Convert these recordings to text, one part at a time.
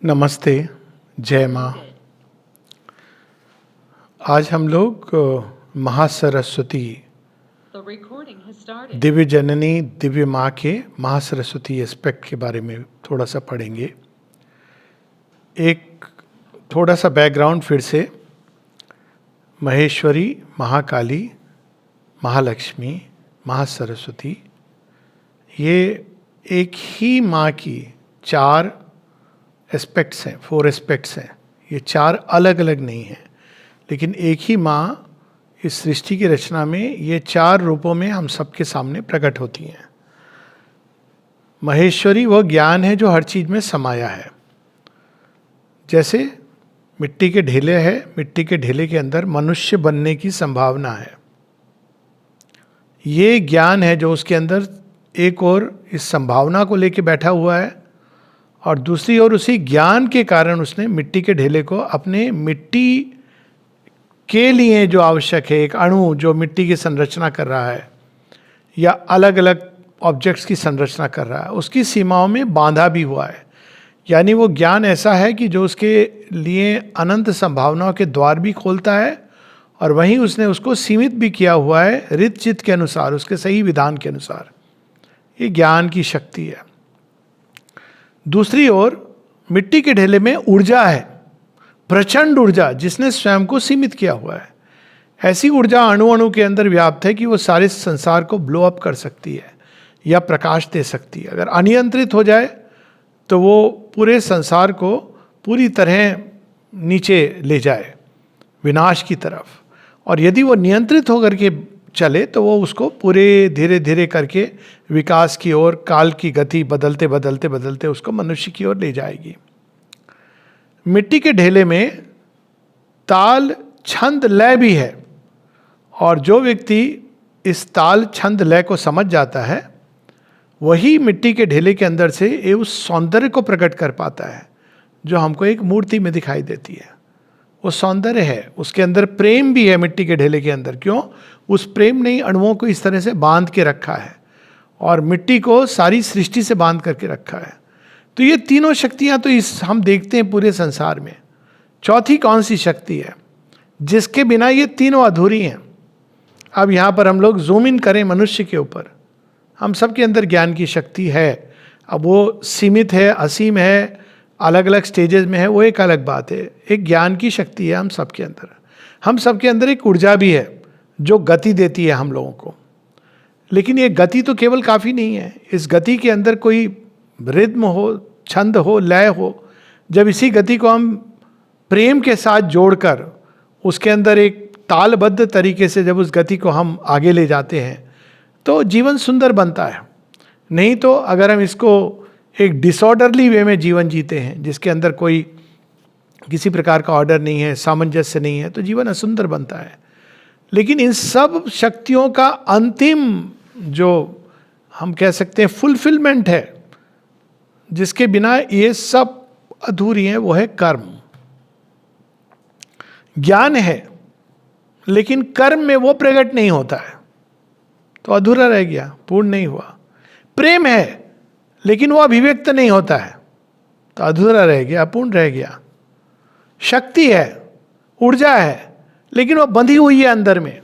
नमस्ते, जय माँ। आज हम लोग महासरस्वती, दिव्य जननी, दिव्य माँ के महासरस्वती एस्पेक्ट के बारे में थोड़ा सा पढ़ेंगे। एक थोड़ा सा बैकग्राउंड फिर से। महेश्वरी, महाकाली, महालक्ष्मी, महासरस्वती, ये एक ही माँ की चार एस्पेक्ट्स हैं, 4 एस्पेक्ट्स हैं। ये चार अलग अलग नहीं हैं, लेकिन एक ही माँ इस सृष्टि की रचना में ये चार रूपों में हम सबके सामने प्रकट होती हैं। महेश्वरी वो ज्ञान है जो हर चीज में समाया है। जैसे मिट्टी के ढेले है, मिट्टी के ढेले के अंदर मनुष्य बनने की संभावना है। ये ज्ञान है जो उसके अंदर एक और इस संभावना को लेके बैठा हुआ है, और दूसरी ओर उसी ज्ञान के कारण उसने मिट्टी के ढेले को अपने मिट्टी के लिए जो आवश्यक है, एक अणु जो मिट्टी की संरचना कर रहा है या अलग अलग ऑब्जेक्ट्स की संरचना कर रहा है, उसकी सीमाओं में बांधा भी हुआ है। यानी वो ज्ञान ऐसा है कि जो उसके लिए अनंत संभावनाओं के द्वार भी खोलता है, और वहीं उसने उसको सीमित भी किया हुआ है रित चित के अनुसार, उसके सही विधान के अनुसार। ये ज्ञान की शक्ति है। दूसरी ओर मिट्टी के ढेले में ऊर्जा है, प्रचंड ऊर्जा, जिसने स्वयं को सीमित किया हुआ है। ऐसी ऊर्जा अणु अणु के अंदर व्याप्त है कि वो सारे संसार को ब्लो अप कर सकती है या प्रकाश दे सकती है। अगर अनियंत्रित हो जाए तो वो पूरे संसार को पूरी तरह नीचे ले जाए, विनाश की तरफ। और यदि वो नियंत्रित होकर के चले तो वो उसको पूरे धीरे धीरे करके विकास की ओर, काल की गति बदलते बदलते बदलते उसको मनुष्य की ओर ले जाएगी। मिट्टी के ढेले में ताल, छंद, लय भी है, और जो व्यक्ति इस ताल, छंद, लय को समझ जाता है वही मिट्टी के ढेले के अंदर से उस सौंदर्य को प्रकट कर पाता है जो हमको एक मूर्ति में दिखाई देती है। वो सौंदर्य है, उसके अंदर प्रेम भी है मिट्टी के ढेले के अंदर। क्यों? उस प्रेम ने अणुओं को इस तरह से बांध के रखा है और मिट्टी को सारी सृष्टि से बांध करके रखा है। तो ये तीनों शक्तियां तो इस हम देखते हैं पूरे संसार में। चौथी कौन सी शक्ति है जिसके बिना ये तीनों अधूरी हैं? अब यहां पर हम लोग जूम इन करें मनुष्य के ऊपर। हम सबके अंदर ज्ञान की शक्ति है। अब वो सीमित है, असीम है, अलग अलग स्टेजेस में है, वो एक अलग बात है। एक ज्ञान की शक्ति है हम सबके अंदर। हम सबके अंदर एक ऊर्जा भी है जो गति देती है हम लोगों को। लेकिन ये गति तो केवल काफ़ी नहीं है। इस गति के अंदर कोई रिद्म हो, छंद हो, लय हो। जब इसी गति को हम प्रेम के साथ जोड़कर उसके अंदर एक तालबद्ध तरीके से जब उस गति को हम आगे ले जाते हैं तो जीवन सुंदर बनता है। नहीं तो अगर हम इसको एक डिसऑर्डरली वे में जीवन जीते हैं, जिसके अंदर कोई किसी प्रकार का ऑर्डर नहीं है, सामंजस्य नहीं है, तो जीवन असुंदर बनता है। लेकिन इन सब शक्तियों का अंतिम जो हम कह सकते हैं फुलफिलमेंट है, जिसके बिना ये सब अधूरी हैं, वो है कर्म। ज्ञान है लेकिन कर्म में वो प्रकट नहीं होता है तो अधूरा रह गया, पूर्ण नहीं हुआ। प्रेम है लेकिन वो अभिव्यक्त नहीं होता है तो अधूरा रह गया, अपूर्ण रह गया। शक्ति है, ऊर्जा है, लेकिन वो बंधी हुई है अंदर में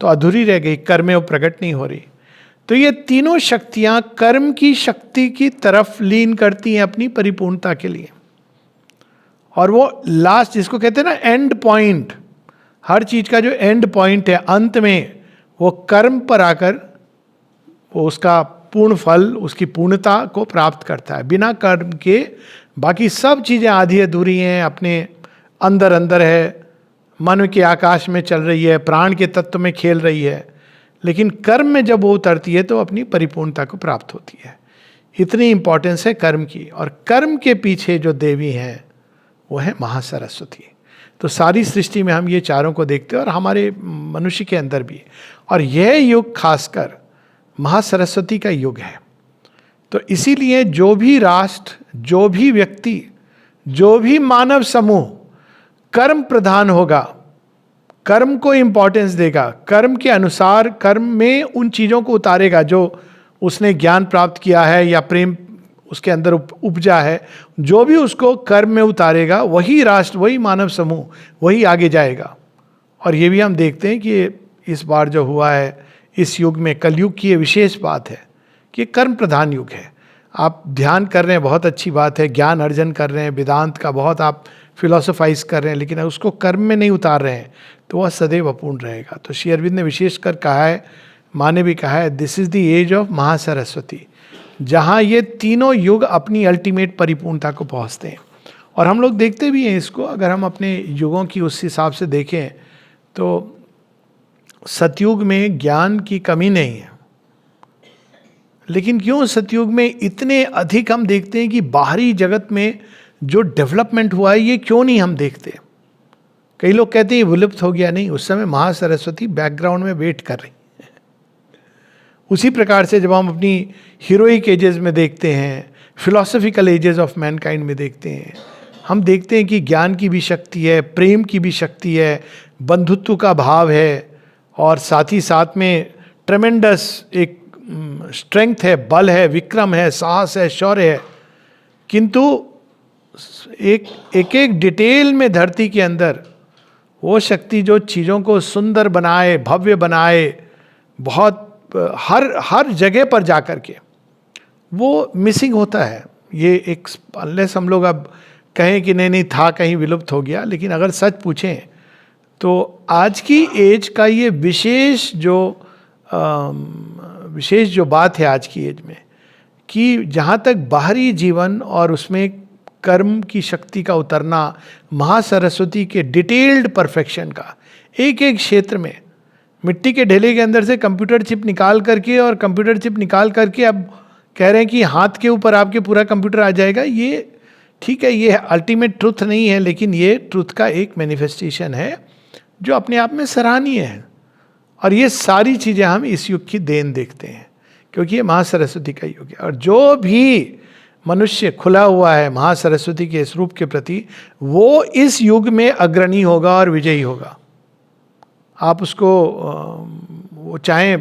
तो अधूरी रह गई, कर्म में वो प्रकट नहीं हो रही। तो ये तीनों शक्तियां कर्म की शक्ति की तरफ लीन करती हैं अपनी परिपूर्णता के लिए। और वो लास्ट, जिसको कहते हैं ना एंड पॉइंट, हर चीज का जो एंड पॉइंट है, अंत में वो कर्म पर आकर वो उसका पूर्ण फल, उसकी पूर्णता को प्राप्त करता है। बिना कर्म के बाकी सब चीजें आधी अधूरी हैं, अपने अंदर अंदर है, मन के आकाश में चल रही है, प्राण के तत्व में खेल रही है, लेकिन कर्म में जब वो उतरती है तो अपनी परिपूर्णता को प्राप्त होती है। इतनी इंपॉर्टेंस है कर्म की। और कर्म के पीछे जो देवी हैं वो है महासरस्वती। तो सारी सृष्टि में हम ये चारों को देखते हैं और हमारे मनुष्य के अंदर भी। और यह युग खासकर महासरस्वती का युग है। तो इसीलिए जो भी राष्ट्र, जो भी व्यक्ति, जो भी मानव समूह कर्म प्रधान होगा, कर्म को इंपॉर्टेंस देगा, कर्म के अनुसार कर्म में उन चीज़ों को उतारेगा जो उसने ज्ञान प्राप्त किया है या प्रेम उसके अंदर उपजा है, जो भी उसको कर्म में उतारेगा वही राष्ट्र, वही मानव समूह, वही आगे जाएगा। और ये भी हम देखते हैं कि इस बार जो हुआ है इस युग में, कलयुग की ये विशेष बात है कि कर्म प्रधान युग है। आप ध्यान कर रहे हैं, बहुत अच्छी बात है, ज्ञान अर्जन कर रहे हैं, वेदांत का बहुत आप फिलोसोफाइज कर रहे हैं, लेकिन अगर उसको कर्म में नहीं उतार रहे हैं तो वह सदैव अपूर्ण रहेगा। तो श्री अरविंद ने विशेषकर कहा है, माँ ने भी कहा है, this is the age of Mahasaraswati, जहाँ ये तीनों युग अपनी अल्टीमेट परिपूर्णता को पहुँचते हैं। और हम लोग देखते भी हैं इसको, अगर हम अपने युगों की उस हिसाब से देखें तो सतयुग में ज्ञान की कमी नहीं है, लेकिन क्यों सतयुग में इतने अधिक हम देखते हैं कि बाहरी जगत में जो डेवलपमेंट हुआ है ये क्यों नहीं हम देखते। कई लोग कहते हैं विलुप्त हो गया, नहीं, उस समय महासरस्वती बैकग्राउंड में वेट कर रही। उसी प्रकार से जब हम अपनी हीरोइक एजेस में देखते हैं, फिलोसॉफिकल एजेस ऑफ मैनकाइंड में देखते हैं, हम देखते हैं कि ज्ञान की भी शक्ति है, प्रेम की भी शक्ति है, बंधुत्व का भाव है, और साथ ही साथ में ट्रेमेंडस एक स्ट्रेंथ है, बल है, विक्रम है, साहस है, शौर्य है। किंतु एक एक डिटेल में धरती के अंदर वो शक्ति जो चीज़ों को सुंदर बनाए, भव्य बनाए, बहुत हर जगह पर जा कर के, वो मिसिंग होता है। ये एक अनलेस हम लोग अब कहें कि नहीं था, कहीं विलुप्त हो गया, लेकिन अगर सच पूछें तो आज की एज का ये विशेष जो बात है आज की एज में, कि जहाँ तक बाहरी जीवन और उसमें कर्म की शक्ति का उतरना, महासरस्वती के डिटेल्ड परफेक्शन का, एक एक क्षेत्र में मिट्टी के ढेले के अंदर से कंप्यूटर चिप निकाल करके, और कंप्यूटर चिप निकाल करके अब कह रहे हैं कि हाथ के ऊपर आपके पूरा कंप्यूटर आ जाएगा। ये ठीक है, ये अल्टीमेट ट्रुथ नहीं है, लेकिन ये ट्रुथ का एक मैनिफेस्टेशन है जो अपने आप में सराहनीय है। और ये सारी चीज़ें हम इस युग की देन देखते हैं, क्योंकि ये महासरस्वती का युग है। और जो भी मनुष्य खुला हुआ है महासरस्वती के इस रूप के प्रति, वो इस युग में अग्रणी होगा और विजयी होगा। आप उसको वो चाहे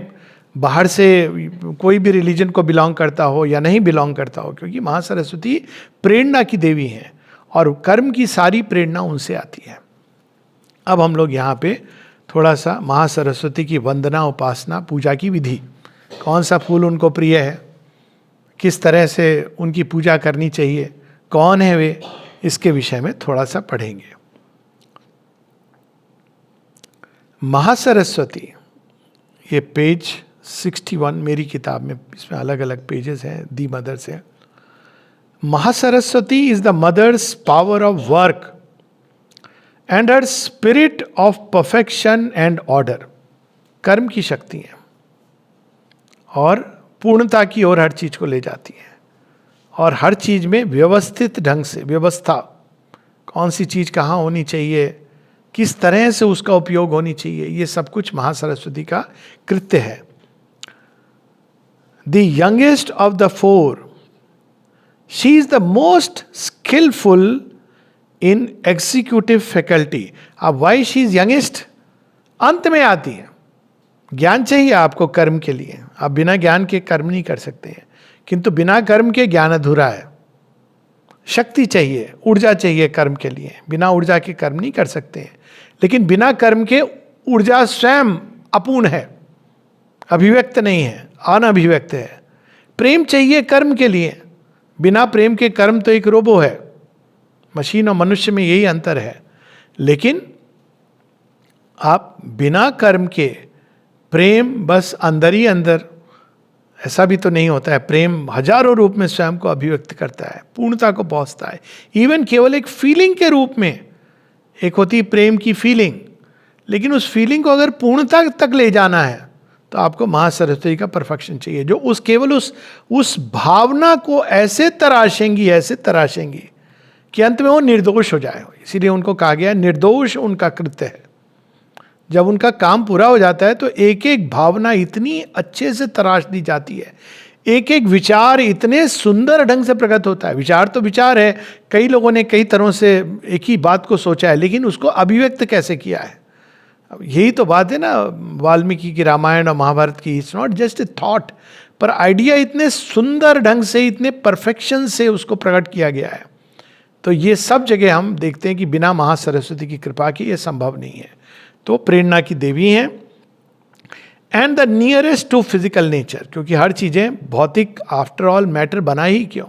बाहर से कोई भी रिलीजन को बिलोंग करता हो या नहीं बिलोंग करता हो, क्योंकि महासरस्वती प्रेरणा की देवी हैं और कर्म की सारी प्रेरणा उनसे आती है। अब हम लोग यहाँ पे थोड़ा सा महासरस्वती की वंदना, उपासना, पूजा की विधि, कौन सा फूल उनको प्रिय है, किस तरह से उनकी पूजा करनी चाहिए, कौन है वे, इसके विषय में थोड़ा सा पढ़ेंगे। महासरस्वती, ये पेज 61 मेरी किताब में, इसमें अलग अलग पेजेस हैं, दी मदर्स है। Mahasaraswati is the mothers power of work and her spirit of perfection and order. कर्म की शक्ति है और पूर्णता की ओर हर चीज को ले जाती है, और हर चीज में व्यवस्थित ढंग से व्यवस्था, कौन सी चीज कहाँ होनी चाहिए, किस तरह से उसका उपयोग होनी चाहिए, ये सब कुछ महासरस्वती का कृत्य है। The youngest of the four, she is the most skilful in executive faculty. अब वाई शी इज यंगेस्ट, अंत में आती है। ज्ञान चाहिए आपको कर्म के लिए, आप बिना ज्ञान के कर्म नहीं कर सकते हैं, किंतु बिना कर्म के ज्ञान अधूरा है। शक्ति चाहिए, ऊर्जा चाहिए कर्म के लिए, बिना ऊर्जा के कर्म नहीं कर सकते हैं। लेकिन बिना कर्म के ऊर्जा स्वयं अपूर्ण है, अभिव्यक्त नहीं है, अनभिव्यक्त है। प्रेम चाहिए कर्म के लिए, बिना प्रेम के कर्म तो एक रोबो है। मशीन और मनुष्य में यही अंतर है। लेकिन आप बिना कर्म के प्रेम बस अंदर ही अंदर, ऐसा भी तो नहीं होता है। प्रेम हजारों रूप में स्वयं को अभिव्यक्त करता है, पूर्णता को पहुंचता है। इवन केवल एक फीलिंग के रूप में, एक होती है प्रेम की फीलिंग, लेकिन उस फीलिंग को अगर पूर्णता तक ले जाना है तो आपको महासरस्वती का परफेक्शन चाहिए, जो उस केवल उस भावना को ऐसे तराशेंगी कि अंत में वो निर्दोष हो जाए। इसीलिए उनको कहा गया निर्दोष उनका कृत्य है। जब उनका काम पूरा हो जाता है तो एक एक भावना इतनी अच्छे से तराश दी जाती है, एक एक विचार इतने सुंदर ढंग से प्रकट होता है। विचार तो विचार है, कई लोगों ने कई तरह से एक ही बात को सोचा है, लेकिन उसको अभिव्यक्त कैसे किया है। अब यही तो बात है ना वाल्मीकि की रामायण और महाभारत की, it's not just a thought, पर आइडिया इतने सुंदर ढंग से, इतने परफेक्शन से उसको प्रकट किया गया है। तो ये सब जगह हम देखते हैं कि बिना महासरस्वती की कृपा के ये संभव नहीं है। तो प्रेरणा की देवी हैं and the nearest to physical nature, क्योंकि हर चीज़ें भौतिक, आफ्टर ऑल मैटर बना ही क्यों,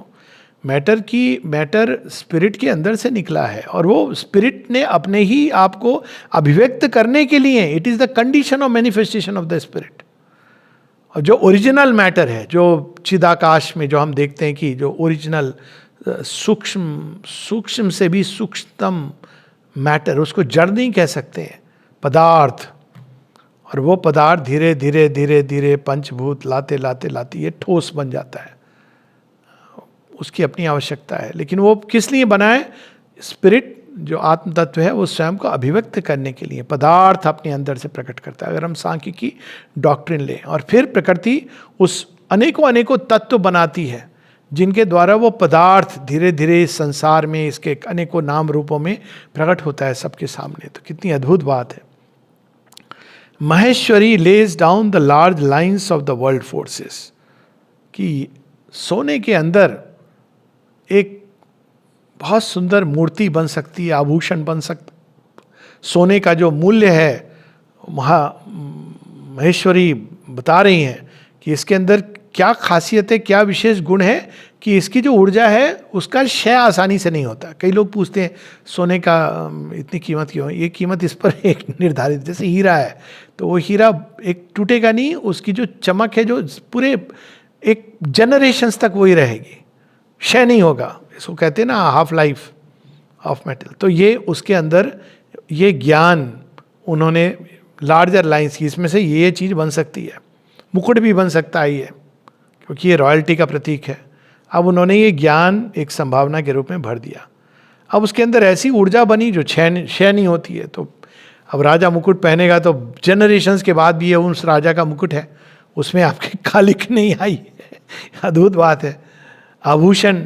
मैटर स्पिरिट के अंदर से निकला है, और वो स्पिरिट ने अपने ही आप को अभिव्यक्त करने के लिए, it is the condition of manifestation of the spirit. और जो ओरिजिनल मैटर है, जो चिदाकाश में जो हम देखते हैं कि जो ओरिजिनल सूक्ष्म से भी सूक्ष्मतम मैटर, उसको जड़ नहीं कह सकते हैं, पदार्थ, और वो पदार्थ धीरे धीरे धीरे धीरे पंचभूत लाते लाते लाते ये ठोस बन जाता है। उसकी अपनी आवश्यकता है, लेकिन वो किस लिए बना है? स्पिरिट जो आत्म तत्व है वो स्वयं को अभिव्यक्त करने के लिए पदार्थ अपने अंदर से प्रकट करता है। अगर हम सांख्य की डॉक्ट्रिन लें, और फिर प्रकृति उस अनेकों तत्व बनाती है जिनके द्वारा वो पदार्थ धीरे धीरे इस संसार में इसके अनेकों नाम रूपों में प्रकट होता है सबके सामने। तो कितनी अद्भुत बात है। Maheshwari lays down the large lines of the world forces, कि सोने के अंदर एक बहुत सुंदर मूर्ति बन सकती है, आभूषण बन सकता, सोने का जो मूल्य है महेश्वरी बता रही हैं कि इसके अंदर क्या खासियत है, क्या विशेष गुण है कि इसकी जो ऊर्जा है उसका क्षय आसानी से नहीं होता। कई लोग पूछते हैं सोने का इतनी कीमत क्यों है? ये कीमत इस पर एक निर्धारित, जैसे हीरा है तो वो हीरा एक टूटेगा नहीं, उसकी जो चमक है जो पूरे एक जनरेशन्स तक वही रहेगी, क्षय नहीं होगा। इसको कहते हैं ना हाफ लाइफ ऑफ मेटल। तो ये उसके अंदर ये ज्ञान उन्होंने लार्जर लाइन्स की, इसमें से ये चीज़ बन सकती है, मुकुट भी बन सकता है ये, क्योंकि ये रॉयल्टी का प्रतीक है। अब उन्होंने ये ज्ञान एक संभावना के रूप में भर दिया। अब उसके अंदर ऐसी ऊर्जा बनी जो क्षय नहीं होती है। तो अब राजा मुकुट पहनेगा तो जनरेशन्स के बाद भी ये उस राजा का मुकुट है, उसमें आपकी कालिक नहीं आई है। अद्भुत बात है। आभूषण,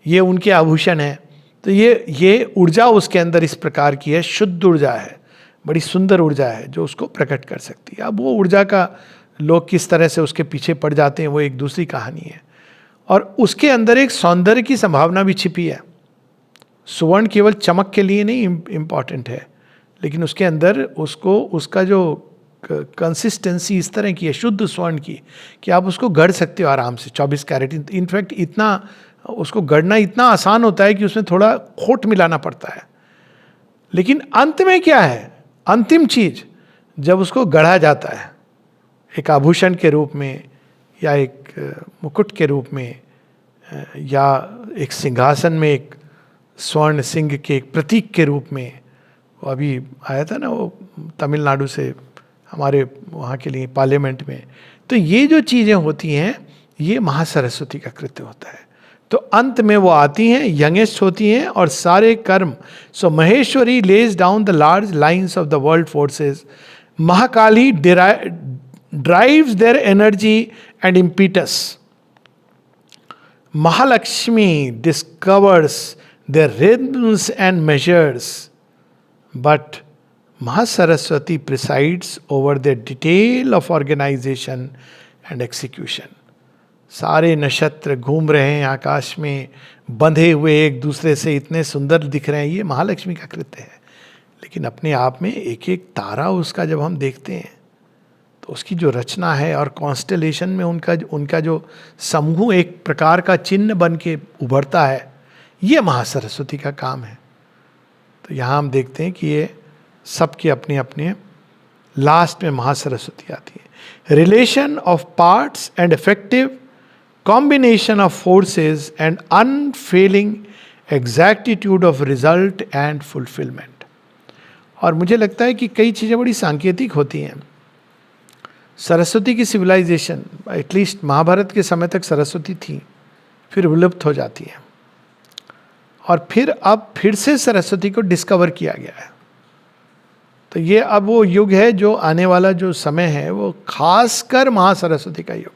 ये उनके आभूषण है। तो ये ऊर्जा उसके अंदर इस प्रकार की है, शुद्ध ऊर्जा है, बड़ी सुंदर ऊर्जा है जो उसको प्रकट कर सकती है। अब वो ऊर्जा का लोग किस तरह से उसके पीछे पड़ जाते हैं वो एक दूसरी कहानी है। और उसके अंदर एक सौंदर्य की संभावना भी छिपी है। सुवर्ण केवल चमक के लिए नहीं इम्पॉर्टेंट है, लेकिन उसके अंदर उसका जो कंसिस्टेंसी इस तरह की है शुद्ध स्वर्ण की कि आप उसको गढ़ सकते हो आराम से 24 कैरेट। इनफैक्ट इतना उसको गढ़ना इतना आसान होता है कि उसमें थोड़ा खोट मिलाना पड़ता है। लेकिन अंत में क्या है? अंतिम चीज जब उसको गढ़ा जाता है एक आभूषण के रूप में, या एक मुकुट के रूप में, या एक सिंहासन में एक स्वर्ण सिंह के एक प्रतीक के रूप में। वो अभी आया था ना वो तमिलनाडु से हमारे वहाँ के लिए पार्लियामेंट में। तो ये जो चीज़ें होती हैं ये महासरस्वती का कृत्य होता है। तो अंत में वो आती हैं, यंगेस्ट होती हैं, और सारे कर्म। So Maheshwari lays down the large lines of the world forces. Mahakali drives their energy and impetus. Mahalakshmi discovers their rhythms and measures, but Mahasaraswati presides over their detail of organization and execution. सारे नक्षत्र घूम रहे हैं आकाश में, बंधे हुए एक दूसरे से इतने सुंदर दिख रहे हैं, ये महालक्ष्मी का कृत्य है। लेकिन अपने आप में एक एक तारा उसका जब हम देखते हैं तो उसकी जो रचना है, और कॉन्स्टेलेशन में उनका जो समूह एक प्रकार का चिन्ह बन के उभरता है, ये महासरस्वती का काम है। तो यहाँ हम देखते हैं कि ये सबके अपने अपने लास्ट में महासरस्वती आती है। Relation of parts and effective combination of forces and unfailing एग्जैक्टिट्यूड of result and fulfilment. और मुझे लगता है कि कई चीज़ें बड़ी सांकेतिक होती हैं। सरस्वती की सिविलाइजेशन, एटलीस्ट महाभारत के समय तक सरस्वती थी, फिर विलुप्त हो जाती है, और फिर अब फिर से सरस्वती को डिस्कवर किया गया है। तो ये अब वो युग है, जो आने वाला जो समय है वो खासकर महासरस्वती का युग,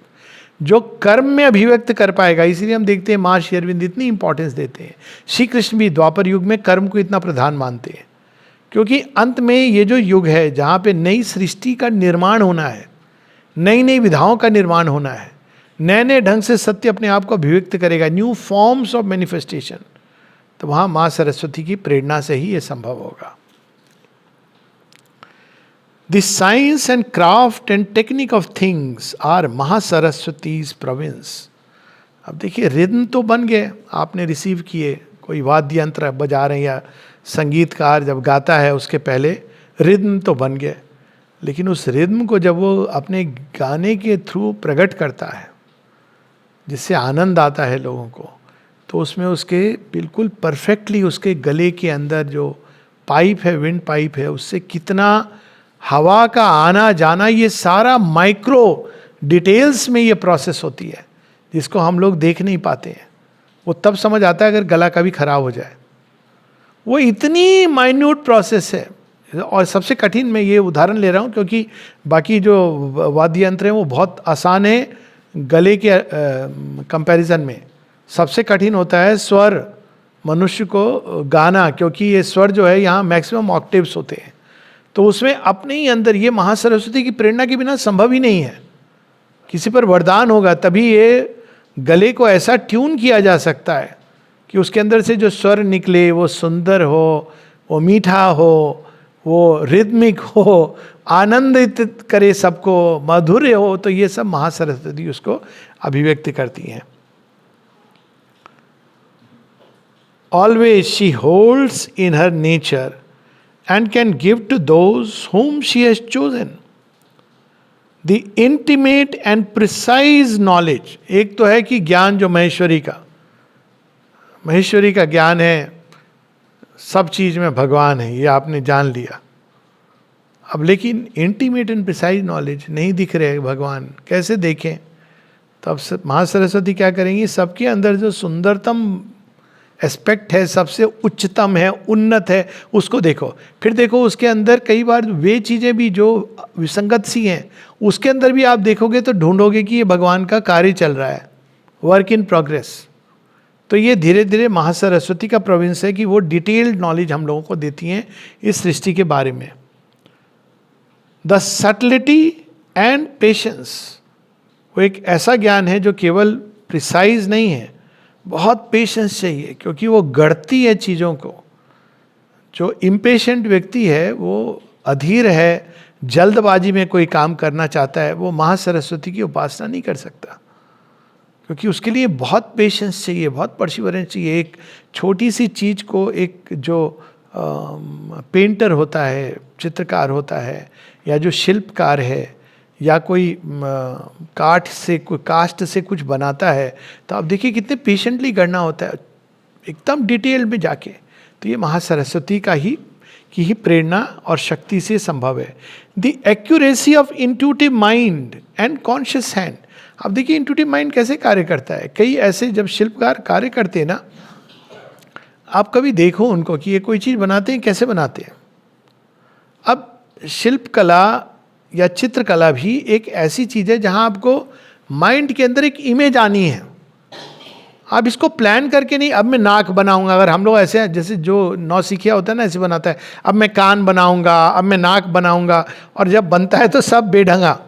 जो कर्म में अभिव्यक्त कर पाएगा। इसीलिए हम देखते हैं महर्षि अरविंद इतनी इंपॉर्टेंस देते हैं। श्री कृष्ण भी द्वापर युग में कर्म को इतना प्रधान मानते हैं क्योंकि अंत में ये जो युग है जहाँ पे नई सृष्टि का निर्माण होना है, नई नई विधाओं का निर्माण होना है, नए नए ढंग से सत्य अपने आप को अभिव्यक्त करेगा, न्यू फॉर्म्स ऑफ मैनिफेस्टेशन, तो वहाँ माँ सरस्वती की प्रेरणा से ही ये संभव होगा. The science and craft and technique of things are महासरस्वती's province. अब देखिए रिद्म तो बन गए, आपने रिसीव किए, कोई वाद्य यंत्र बजा रहे हैं या संगीतकार जब गाता है उसके पहले रिद्म तो बन गए, लेकिन उस रिद्म को जब वो अपने गाने के थ्रू प्रकट करता है जिससे आनंद आता है लोगों को, तो उसमें उसके बिल्कुल परफेक्टली उसके गले के अंदर जो पाइप है, विंड पाइप है, उससे कितना हवा का आना जाना, ये सारा माइक्रो डिटेल्स में ये प्रोसेस होती है जिसको हम लोग देख नहीं पाते हैं. वो तब समझ आता है अगर गला कभी खराब हो जाए. वो इतनी माइन्यूट प्रोसेस है. और सबसे कठिन, मैं ये उदाहरण ले रहा हूँ क्योंकि बाकी जो वाद्य यंत्र हैं वो बहुत आसान है गले के कंपैरिजन में. सबसे कठिन होता है स्वर मनुष्य को गाना, क्योंकि ये स्वर जो है यहाँ मैक्सिमम ऑक्टेव्स होते हैं, तो उसमें अपने ही अंदर ये महासरस्वती की प्रेरणा के बिना संभव ही नहीं है. किसी पर वरदान होगा तभी ये गले को ऐसा ट्यून किया जा सकता है कि उसके अंदर से जो स्वर निकले वो सुंदर हो, वो मीठा हो, वो रिदमिक हो, आनंदित करे सबको, माधुर्य हो. तो ये सब महासरस्वती उसको अभिव्यक्त करती हैं. Always she holds in her nature and can give to those whom she has chosen the intimate and precise knowledge. एक तो है कि ज्ञान जो महेश्वरी का ज्ञान है, सब चीज में भगवान है, ये आपने जान लिया. अब लेकिन इंटीमेट एंड प्रिसाइज नॉलेज नहीं दिख रहे भगवान, कैसे देखें? तो अब महासरस्वती क्या करेंगी? सबके अंदर जो सुंदरतम एस्पेक्ट है, सबसे उच्चतम है, उन्नत है, उसको देखो. फिर देखो उसके अंदर कई बार वे चीज़ें भी जो विसंगत सी हैं, उसके अंदर भी आप देखोगे तो ढूंढोगे कि ये भगवान का कार्य चल रहा है, वर्क इन प्रोग्रेस. तो ये धीरे धीरे महासरस्वती का प्रोविंस है कि वो डिटेल्ड नॉलेज हम लोगों को देती हैं इस सृष्टि के बारे में. द सटलिटी एंड पेशेंस, वो एक ऐसा ज्ञान है जो केवल प्रिसाइज नहीं है, बहुत पेशेंस चाहिए, क्योंकि वो गढ़ती है चीज़ों को. जो इम्पेशेंट व्यक्ति है, वो अधीर है, जल्दबाजी में कोई काम करना चाहता है, वो महासरस्वती की उपासना नहीं कर सकता, क्योंकि उसके लिए बहुत पेशेंस चाहिए, बहुत परसिवरेंस चाहिए. एक छोटी सी चीज़ को एक जो पेंटर होता है, चित्रकार होता है, या जो शिल्पकार है, या कोई काठ से, कोई कास्ट से कुछ बनाता है, तो आप देखिए कितने पेशेंटली करना होता है, एकदम डिटेल में जाके. तो ये महासरस्वती की ही प्रेरणा और शक्ति से संभव है. The accuracy of intuitive mind and conscious hand. अब देखिए इंट्यूटिव माइंड कैसे कार्य करता है. कई ऐसे जब शिल्पकार कार्य करते हैं ना, आप कभी देखो उनको कि ये कोई चीज़ बनाते हैं, कैसे बनाते हैं. अब शिल्पकला या चित्रकला भी एक ऐसी चीज़ है जहां आपको माइंड के अंदर एक इमेज आनी है. आप इसको प्लान करके नहीं, अब मैं नाक बनाऊंगा, अगर हम लोग ऐसे जैसे जो नौसिखिया होता है ना, ऐसे बनाता है, अब मैं कान बनाऊंगा, अब मैं नाक बनाऊंगा, और जब बनता है तो सब बेढंगा.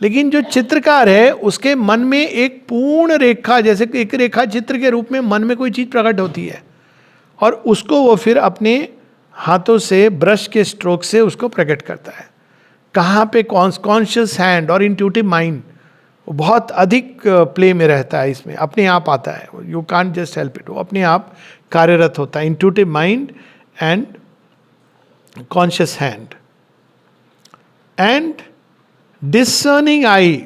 लेकिन जो चित्रकार है उसके मन में एक पूर्ण रेखा, जैसे एक रेखा चित्र के रूप में मन में कोई चीज़ प्रकट होती है, और उसको वो फिर अपने हाथों से ब्रश के स्ट्रोक से उसको प्रकट करता है. कहाँ पे कॉन्शियस हैंड और इंट्यूटिव माइंड बहुत अधिक प्ले में रहता है, इसमें अपने आप आता है. You can't just help it, वो अपने आप कार्यरत होता है. Intuitive mind and conscious hand and discerning eye.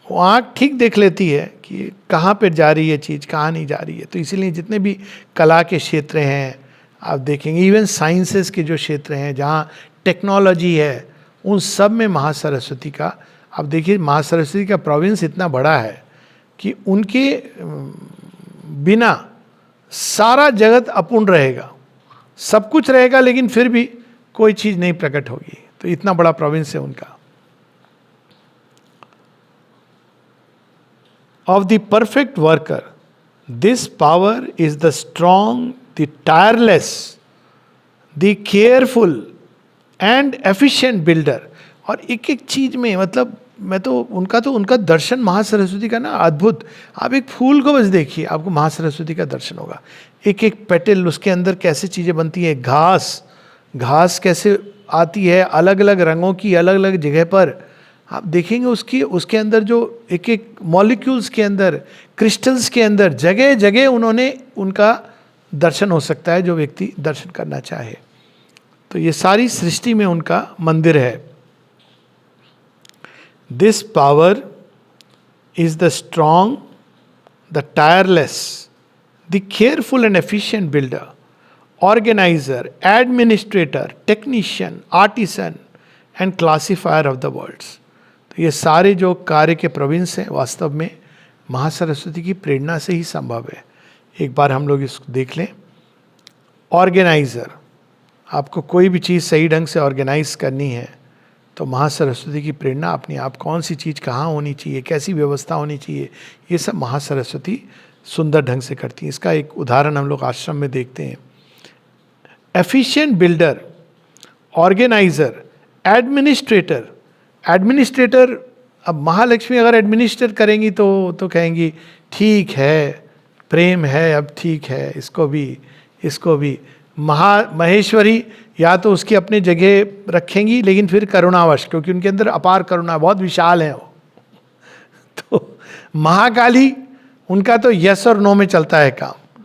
वो आँख ठीक देख लेती है कि कहाँ पे जा रही है चीज़, कहाँ नहीं जा रही है. तो इसीलिए जितने भी कला के क्षेत्र हैं आप देखेंगे, इवन साइंसेस के जो क्षेत्र हैं जहाँ टेक्नोलॉजी है, उन सब में महासरस्वती का, आप देखिए महासरस्वती का प्रोविंस इतना बड़ा है कि उनके बिना सारा जगत अपूर्ण रहेगा. सब कुछ रहेगा लेकिन फिर भी कोई चीज़ नहीं प्रकट होगी. तो इतना बड़ा प्रोविंस है उनका. Of the perfect worker this power is the strong, the tireless, the careful and efficient builder. और एक एक चीज में मतलब मैं तो उनका दर्शन महासरस्वती का ना अद्भुत। आप एक फूल को बस देखिए, आपको महासरस्वती का दर्शन होगा। एक एक पेटल, उसके अंदर कैसे चीजें बनती है, घास कैसे आती है अलग अलग रंगों की अलग अलग जगह पर, आप देखेंगे उसके अंदर जो एक एक मॉलिक्यूल्स के अंदर, क्रिस्टल्स के अंदर जगह जगह उन्होंने उनका दर्शन हो सकता है जो व्यक्ति दर्शन करना चाहे। तो ये सारी सृष्टि में उनका मंदिर है। This power is the strong, the tireless, the careful and efficient builder, organiser, administrator, technician, artisan and classifier of the worlds. तो ये सारे जो कार्य के प्रोविंस हैं वास्तव में महासरस्वती की प्रेरणा से ही संभव है। एक बार हम लोग इसको देख लें। ऑर्गेनाइजर, आपको कोई भी चीज़ सही ढंग से ऑर्गेनाइज करनी है तो महासरस्वती की प्रेरणा अपनी आप, कौन सी चीज़ कहाँ होनी चाहिए, कैसी व्यवस्था होनी चाहिए, ये सब महासरस्वती सुंदर ढंग से करती है। इसका एक उदाहरण हम लोग आश्रम में देखते हैं। Efficient builder, organiser, administrator. Administrator, अब महालक्ष्मी अगर एडमिनिस्ट्रेट करेंगी तो कहेंगी ठीक है, प्रेम है, अब ठीक है, इसको भी महेश्वरी या तो उसकी अपनी जगह रखेंगी, लेकिन फिर करुणावश, क्योंकि उनके अंदर अपार करुणा, बहुत विशाल है वो। तो महाकाली, उनका तो यस और नो में चलता है काम।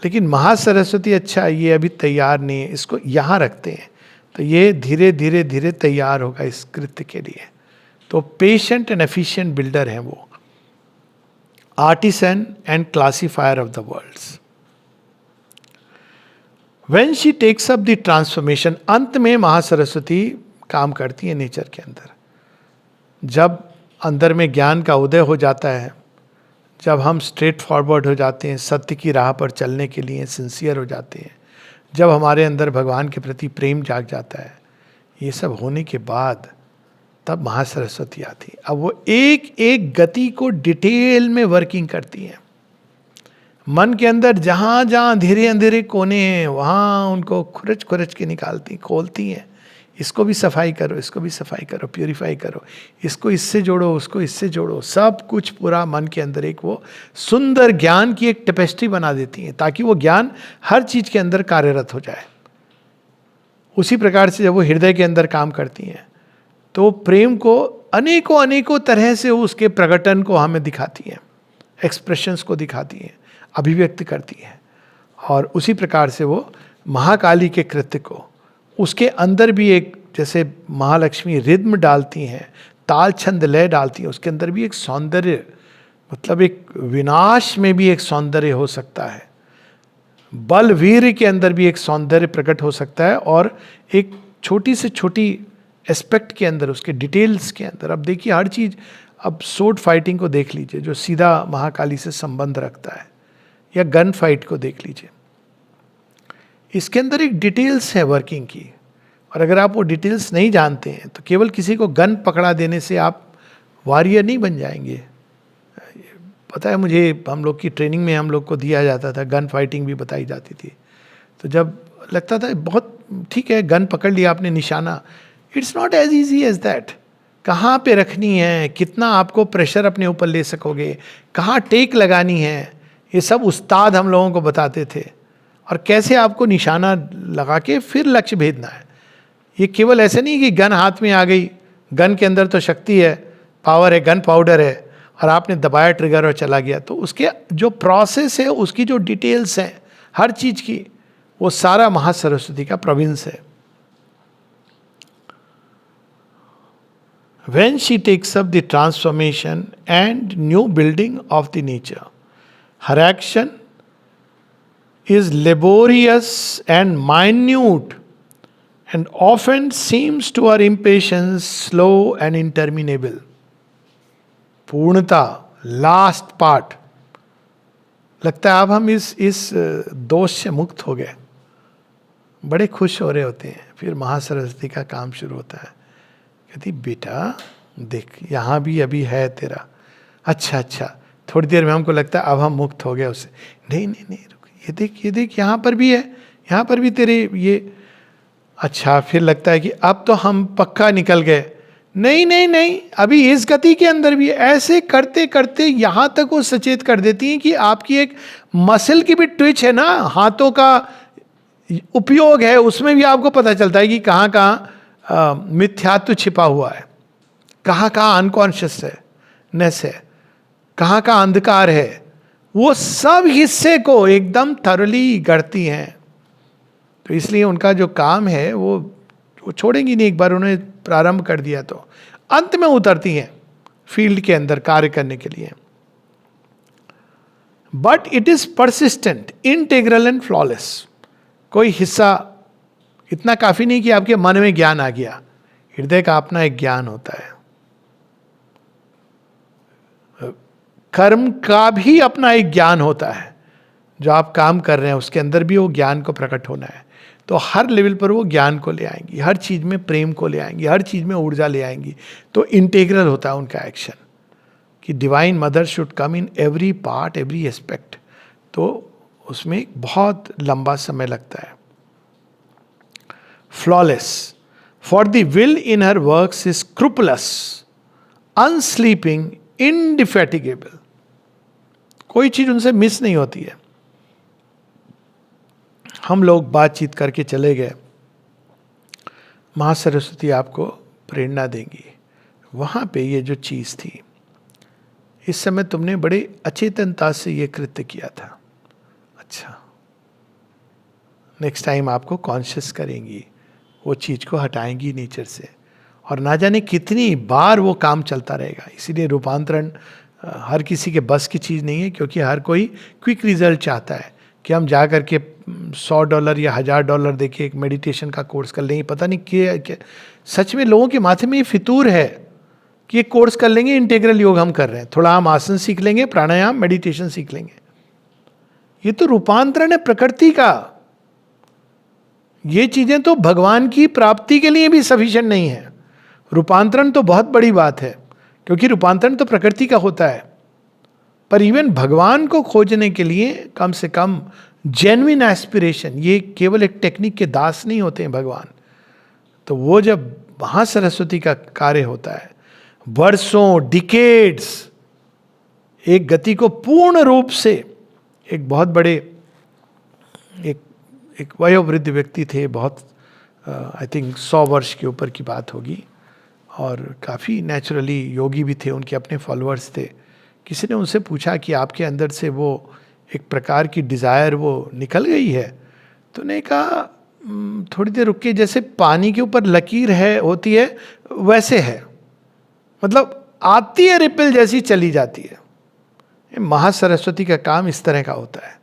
लेकिन महासरस्वती, अच्छा ये अभी तैयार नहीं है, इसको यहाँ रखते हैं, तो ये धीरे धीरे धीरे तैयार होगा इस कृत्य के लिए। तो पेशेंट एंड एफिशिएंट बिल्डर हैं वो, artisan and classifier of the worlds. When she takes up the transformation, अंत में महासरस्वती काम करती है नेचर के अंदर। जब अंदर में ज्ञान का उदय हो जाता है, जब हम स्ट्रेट फॉरवर्ड हो जाते हैं, सत्य की राह पर चलने के लिए सिंसियर हो जाते हैं, जब हमारे अंदर भगवान के प्रति प्रेम जाग जाता है, ये सब होने के बाद तब महासरस्वती आती है। अब वो एक एक गति को डिटेल में वर्किंग करती हैं। मन के अंदर जहाँ जहाँ धीरे अंधेरे कोने हैं वहाँ उनको खुरच खुरच के निकालती, खोलती हैं। इसको भी सफाई करो, इसको भी सफाई करो, प्यूरिफाई करो, इसको इससे जोड़ो, उसको इससे जोड़ो, सब कुछ पूरा मन के अंदर एक वो सुंदर ज्ञान की एक टेपेस्ट्री बना देती हैं, ताकि वो ज्ञान हर चीज के अंदर कार्यरत हो जाए। उसी प्रकार से जब वो हृदय के अंदर काम करती हैं तो प्रेम को अनेकों अनेकों तरह से उसके प्रकटन को हमें दिखाती हैं, एक्सप्रेशंस को दिखाती हैं, अभिव्यक्त करती हैं। और उसी प्रकार से वो महाकाली के कृत्य को, उसके अंदर भी एक, जैसे महालक्ष्मी रिद्म डालती हैं, ताल छंद लय डालती हैं, उसके अंदर भी एक सौंदर्य, मतलब एक विनाश में भी एक सौंदर्य हो सकता है, बल वीर के अंदर भी एक सौंदर्य प्रकट हो सकता है, और एक छोटी से छोटी एस्पेक्ट के अंदर, उसके डिटेल्स के अंदर। अब देखिए हर चीज़, अब सोर्ड फाइटिंग को देख लीजिए जो सीधा महाकाली से संबंध रखता है, या गन फाइट को देख लीजिए, इसके अंदर एक डिटेल्स है वर्किंग की। और अगर आप वो डिटेल्स नहीं जानते हैं तो केवल किसी को गन पकड़ा देने से आप वॉरियर नहीं बन जाएंगे। पता है मुझे, हम लोग की ट्रेनिंग में हम लोग को दिया जाता था, गन फाइटिंग भी बताई जाती थी। तो जब लगता था बहुत ठीक है, गन पकड़ लिया आपने, निशाना, it's not as easy as that. कहाँ पे रखनी है, कितना आपको प्रेशर अपने ऊपर ले सकोगे, कहाँ टेक लगानी है, ये सब उस्ताद हम लोगों को बताते थे। और कैसे आपको निशाना लगा के फिर लक्ष्य भेदना है। ये केवल ऐसे नहीं कि गन हाथ में आ गई, गन के अंदर तो शक्ति है, पावर है, गन पाउडर है, और आपने दबाया ट्रिगर और चला गया। तो उसके जो प्रोसेस है, उसकी जो डिटेल्स हैं हर चीज़ की, वो सारा महासरस्वती का प्रोविंस है। When she takes up the transformation and new building of the nature, her action is laborious and minute, and often seems to our impatience slow and interminable. पूर्णता, लास्ट पार्ट, लगता है अब हम इस दोष से मुक्त हो गए, बड़े खुश हो रहे होते हैं। फिर महासरस्वती का काम शुरू होता है, कहती बेटा देख यहाँ भी अभी है तेरा, अच्छा, थोड़ी देर में हमको लगता है अब हम मुक्त हो गए उससे, नहीं रुक, ये देख यहाँ पर भी है, यहाँ पर भी तेरे ये अच्छा, फिर लगता है कि अब तो हम पक्का निकल गए। नहीं नहीं नहीं, अभी इस गति के अंदर भी ऐसे करते करते यहां तक वो सचेत कर देती हैं कि आपकी एक मसल की भी ट्विच है ना, हाथों का उपयोग है, उसमें भी आपको पता चलता है कि कहाँ कहाँ मिथ्यात्व छिपा हुआ है, कहाँ कहाँ अनकॉन्शियस है नेस है, कहाँ कहाँ अंधकार है। वो सब हिस्से को एकदम थरली गढ़ती हैं। तो इसलिए उनका जो काम है वो छोड़ेंगी नहीं, एक बार उन्होंने प्रारंभ कर दिया तो अंत में उतरती हैं फील्ड के अंदर कार्य करने के लिए। But it is persistent, integral and flawless. कोई हिस्सा इतना काफी नहीं कि आपके मन में ज्ञान आ गया, हृदय का अपना एक ज्ञान होता है, कर्म का भी अपना एक ज्ञान होता है। जो आप काम कर रहे हैं उसके अंदर भी वो ज्ञान को प्रकट होना है। तो हर लेवल पर वो ज्ञान को ले आएंगी, हर चीज में प्रेम को ले आएंगी, हर चीज में ऊर्जा ले आएंगी। तो इंटेग्रल होता है उनका एक्शन कि divine mother should come in every part, every aspect. तो उसमें बहुत लंबा समय लगता है। Flawless, for the will in her works is scrupulous, unsleeping, indefatigable. कोई चीज उनसे मिस नहीं होती है। हम लोग बातचीत करके चले गए, माँ सरस्वती आपको प्रेरणा देंगी। वहाँ पे ये जो चीज़ थी, इस समय तुमने बड़े अचेतनता से ये कृत्य किया था, अच्छा नेक्स्ट टाइम आपको कॉन्शियस करेंगी, वो चीज़ को हटाएंगी नेचर से। और ना जाने कितनी बार वो काम चलता रहेगा। इसीलिए रूपांतरण हर किसी के बस की चीज़ नहीं है, क्योंकि हर कोई क्विक रिजल्ट चाहता है कि हम जा करके $100 या $1000 देके एक मेडिटेशन का कोर्स कर लेंगे। पता नहीं क्या सच में लोगों के माथे में ये फितूर है कि ये कोर्स कर लेंगे, इंटीग्रल योग हम कर रहे हैं, थोड़ा हम आसन सीख लेंगे, प्राणायाम मेडिटेशन सीख लेंगे। ये तो रूपांतरण है प्रकृति का। ये चीजें तो भगवान की प्राप्ति के लिए भी सफिशिएंट नहीं है। रूपांतरण तो बहुत बड़ी बात है, क्योंकि रूपांतरण तो प्रकृति का होता है। पर इवन भगवान को खोजने के लिए कम से कम जेन्युइन एस्पिरेशन, ये केवल एक टेक्निक के दास नहीं होते हैं भगवान। तो वो जब वहाँ सरस्वती का कार्य होता है, वर्षों डिकेड्स एक गति को पूर्ण रूप से, एक बहुत बड़े एक वयोवृद्ध व्यक्ति थे, बहुत आई थिंक 100 वर्ष के ऊपर की बात होगी, और काफ़ी नेचुरली योगी भी थे, उनके अपने फॉलोअर्स थे। किसी ने उनसे पूछा कि आपके अंदर से वो एक प्रकार की डिज़ायर वो निकल गई है? तो उन्होंने कहा थोड़ी देर रुक के, जैसे पानी के ऊपर लकीर है होती है वैसे है, मतलब आती है रिपल जैसी चली जाती है। महासरस्वती का काम इस तरह का होता है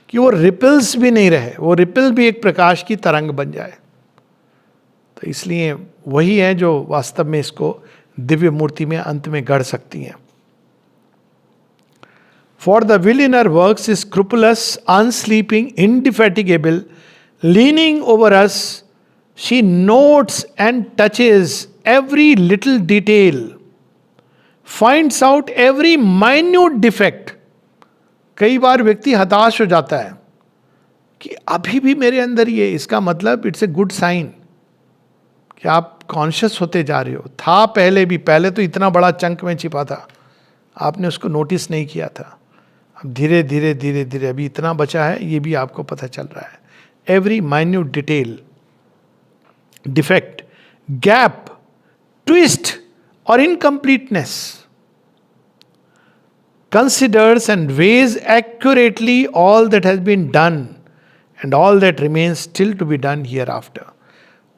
कि वो रिपल्स भी नहीं रहे, वो रिपल भी एक प्रकाश की तरंग बन जाए। तो इसलिए वही है जो वास्तव में इसको दिव्य मूर्ति में अंत में गढ़ सकती हैं। For the will in her works is scrupulous, unsleeping, indefatigable, leaning over us. She notes and touches every little detail, finds out every minute defect. कई बार व्यक्ति हताश हो जाता है कि अभी भी मेरे अंदर ये, इसका मतलब इट्स ए गुड साइन कि आप कॉन्शियस होते जा रहे हो। था पहले भी, पहले तो इतना बड़ा चंक में छिपा था, आपने उसको नोटिस नहीं किया था। अब धीरे धीरे धीरे धीरे अभी इतना बचा है, ये भी आपको पता चल रहा है। Every minute detail, defect, gap, twist और incompleteness, considers and weighs accurately all that has been done and all that remains still to be done hereafter.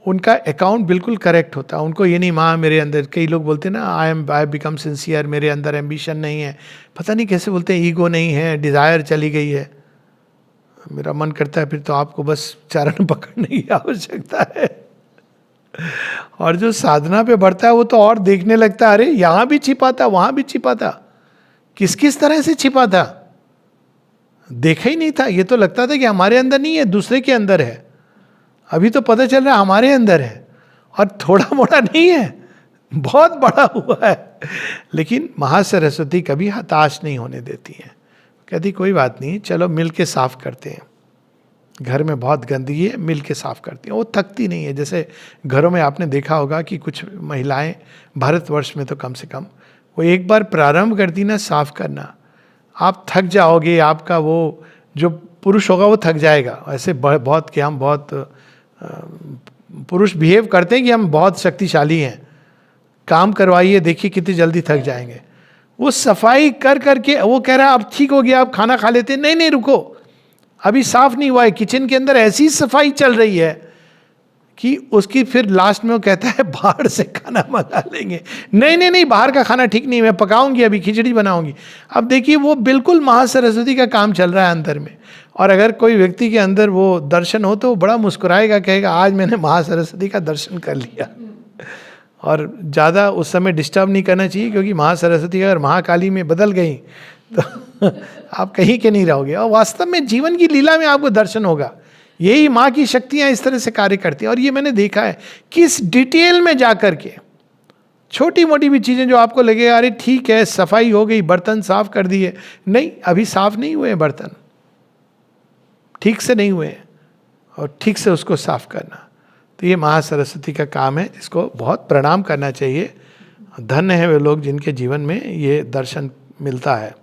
उनका अकाउंट बिल्कुल करेक्ट होता है। उनको ये नहीं, माँ मेरे अंदर, कई लोग बोलते हैं ना आई बिकम सिंसियर, मेरे अंदर एम्बिशन नहीं है, पता नहीं कैसे बोलते हैं, ईगो नहीं है, डिज़ायर चली गई है। मेरा मन करता है फिर तो आपको बस चरण पकड़ने की आवश्यकता है। और जो साधना पे बढ़ता है वो तो और देखने लगता है, अरे यहाँ भी छिपा था, वहाँ भी छिपा था, किस किस तरह से छिपा था, देखा ही नहीं था। ये तो लगता था कि हमारे अंदर नहीं है, दूसरे के अंदर है। अभी तो पता चल रहा है हमारे अंदर है, और थोड़ा मोड़ा नहीं है, बहुत बड़ा हुआ है। लेकिन महासरस्वती कभी हताश नहीं होने देती हैं, कहती कोई बात नहीं, चलो मिल के साफ करते हैं। घर में बहुत गंदगी है, मिल के साफ करती हैं, वो थकती नहीं है। जैसे घरों में आपने देखा होगा कि कुछ महिलाएं, भारतवर्ष में तो कम से कम, वो एक बार प्रारंभ करती ना साफ करना, आप थक जाओगे, आपका वो जो पुरुष होगा वो थक जाएगा। ऐसे बहुत कि हम बहुत पुरुष बिहेव करते हैं कि हम बहुत शक्तिशाली हैं, काम करवाइए देखिए कितनी जल्दी थक जाएंगे। वो सफाई कर करके वो कह रहा है अब ठीक हो गया, अब खाना खा लेते हैं। नहीं नहीं रुको, अभी साफ नहीं हुआ है, किचन के अंदर ऐसी सफाई चल रही है कि उसकी फिर लास्ट में वो कहता है बाहर से खाना मंगा लेंगे। नहीं नहीं नहीं, बाहर का खाना ठीक नहीं, मैं पकाऊंगी, अभी खिचड़ी बनाऊंगी। अब देखिए वो बिल्कुल महासरस्वती का काम चल रहा है अंदर में। और अगर कोई व्यक्ति के अंदर वो दर्शन हो तो वो बड़ा मुस्कुराएगा, कहेगा आज मैंने महासरस्वती का दर्शन कर लिया। और ज़्यादा उस समय डिस्टर्ब नहीं करना चाहिए, क्योंकि महासरस्वती अगर महाकाली में बदल गई तो आप कहीं के नहीं रहोगे। और वास्तव में जीवन की लीला में आपको दर्शन होगा, यही माँ की शक्तियाँ इस तरह से कार्य करती हैं। और ये मैंने देखा है किस डिटेल में जा कर के, छोटी मोटी भी चीज़ें जो आपको लगेगा अरे ठीक है सफाई हो गई, बर्तन साफ कर दिए, नहीं अभी साफ नहीं हुए बर्तन, ठीक से नहीं हुए, और ठीक से उसको साफ करना। तो ये महासरस्वती का काम है, जिसको बहुत प्रणाम करना चाहिए। धन्य है वे लोग जिनके जीवन में ये दर्शन मिलता है।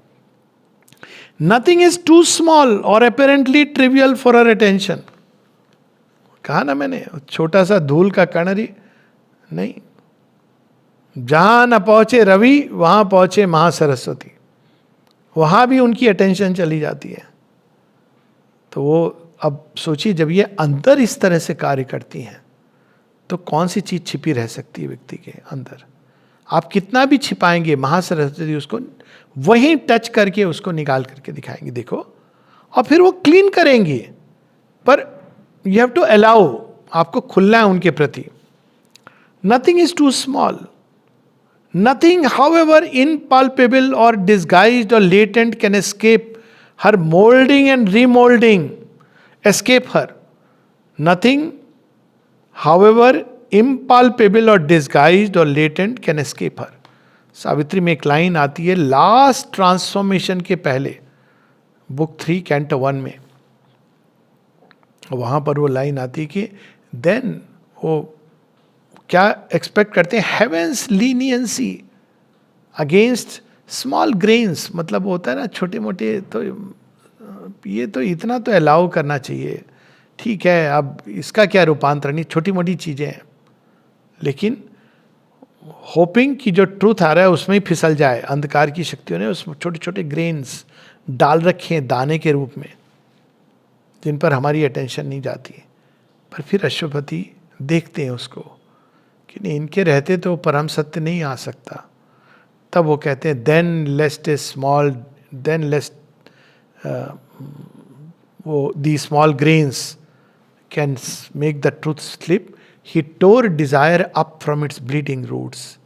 Nothing is too small or apparently trivial for her attention. कहा ना मैंने, छोटा सा धूल का कण नहीं, जहां न पहुंचे रवि वहां पहुंचे महासरस्वती, वहां भी उनकी अटेंशन चली जाती है। तो वो अब सोचिए, जब ये अंदर इस तरह से कार्य करती हैं तो कौन सी चीज छिपी रह सकती है व्यक्ति के अंदर। आप कितना भी छिपाएंगे, महासरस्वती उसको वहीं टच करके उसको निकाल करके दिखाएंगे, देखो, और फिर वो क्लीन करेंगे। पर यू हैव टू अलाउ, आपको खुलना है उनके प्रति। Nothing is too small, nothing however impalpable और डिस्गाइज्ड और latent can escape her moulding and remoulding, escape her. Nothing, however impalpable or disguised or latent, can escape her. Savitri में एक line आती है लास्ट ट्रांसफॉर्मेशन के पहले, बुक 3 कैंटो 1 में। वहां पर वो लाइन आती है कि देन वो क्या एक्सपेक्ट करते हैं, heavens leniency against small grains. मतलब होता है ना छोटे मोटे, तो ये तो इतना तो अलाउ करना चाहिए, ठीक है, अब इसका क्या रूपांतरण, नहीं छोटी मोटी चीज़ें हैं, लेकिन होपिंग कि जो ट्रूथ आ रहा है उसमें ही फिसल जाए। अंधकार की शक्तियों ने उसमें छोटे छोटे ग्रेन्स डाल रखे हैं दाने के रूप में, जिन पर हमारी अटेंशन नहीं जाती। पर फिर अश्वपति देखते हैं उसको कि नहीं, इनके रहते तो परम सत्य नहीं आ सकता। तब वो कहते हैं then lest a small, then lest वो the small grains can make the truth slip. He tore desire up from its bleeding roots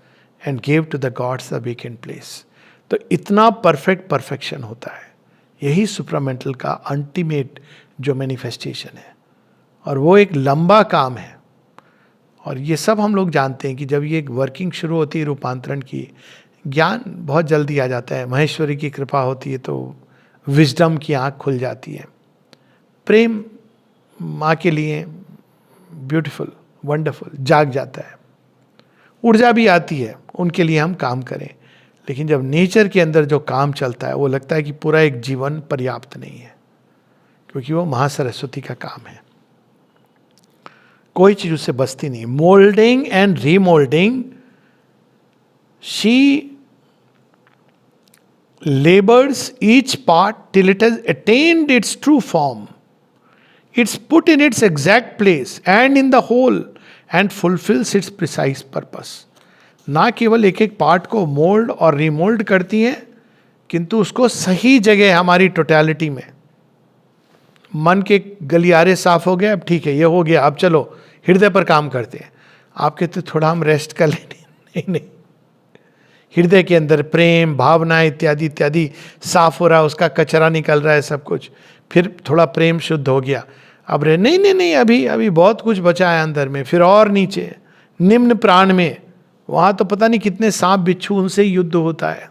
and gave to the gods the vacant place. तो इतना परफेक्शन होता है, यही supramental का ultimate जो manifestation है। और वो एक लंबा काम है, और ये सब हम लोग जानते हैं कि जब ये एक वर्किंग शुरू होती है रूपांतरण की, ज्ञान बहुत जल्दी आ जाता है। महेश्वरी की कृपा होती है तो विजडम की आँख खुल जाती है। प्रेम माँ के लिए ब्यूटीफुल वंडरफुल जाग जाता है, ऊर्जा भी आती है उनके लिए हम काम करें। लेकिन जब नेचर के अंदर जो काम चलता है वो लगता है कि पूरा एक जीवन पर्याप्त नहीं है, क्योंकि वो महासरस्वती का काम है, कोई चीज उससे बचती नहीं। Moulding and remoulding, she labors each part till it has attained its true form. It's put in its exact place and in the whole and fulfills its precise purpose. ना केवल एक एक पार्ट को मोल्ड और remould करती हैं, किंतु उसको सही जगह हमारी टोटलिटी में। मन के गलियारे साफ हो गए, अब ठीक है ये हो गया, अब चलो हृदय पर काम करते हैं। आप कहते थोड़ा हम रेस्ट कर लें, नहीं, हृदय के अंदर प्रेम भावना इत्यादि इत्यादि साफ हो रहा है, उसका कचरा निकल रहा है सब कुछ, फिर थोड़ा प्रेम शुद्ध हो गया, अब रहे नहीं अभी बहुत कुछ बचा है अंदर में। फिर और नीचे निम्न प्राण में, वहाँ तो पता नहीं कितने सांप बिच्छू, उनसे युद्ध होता है,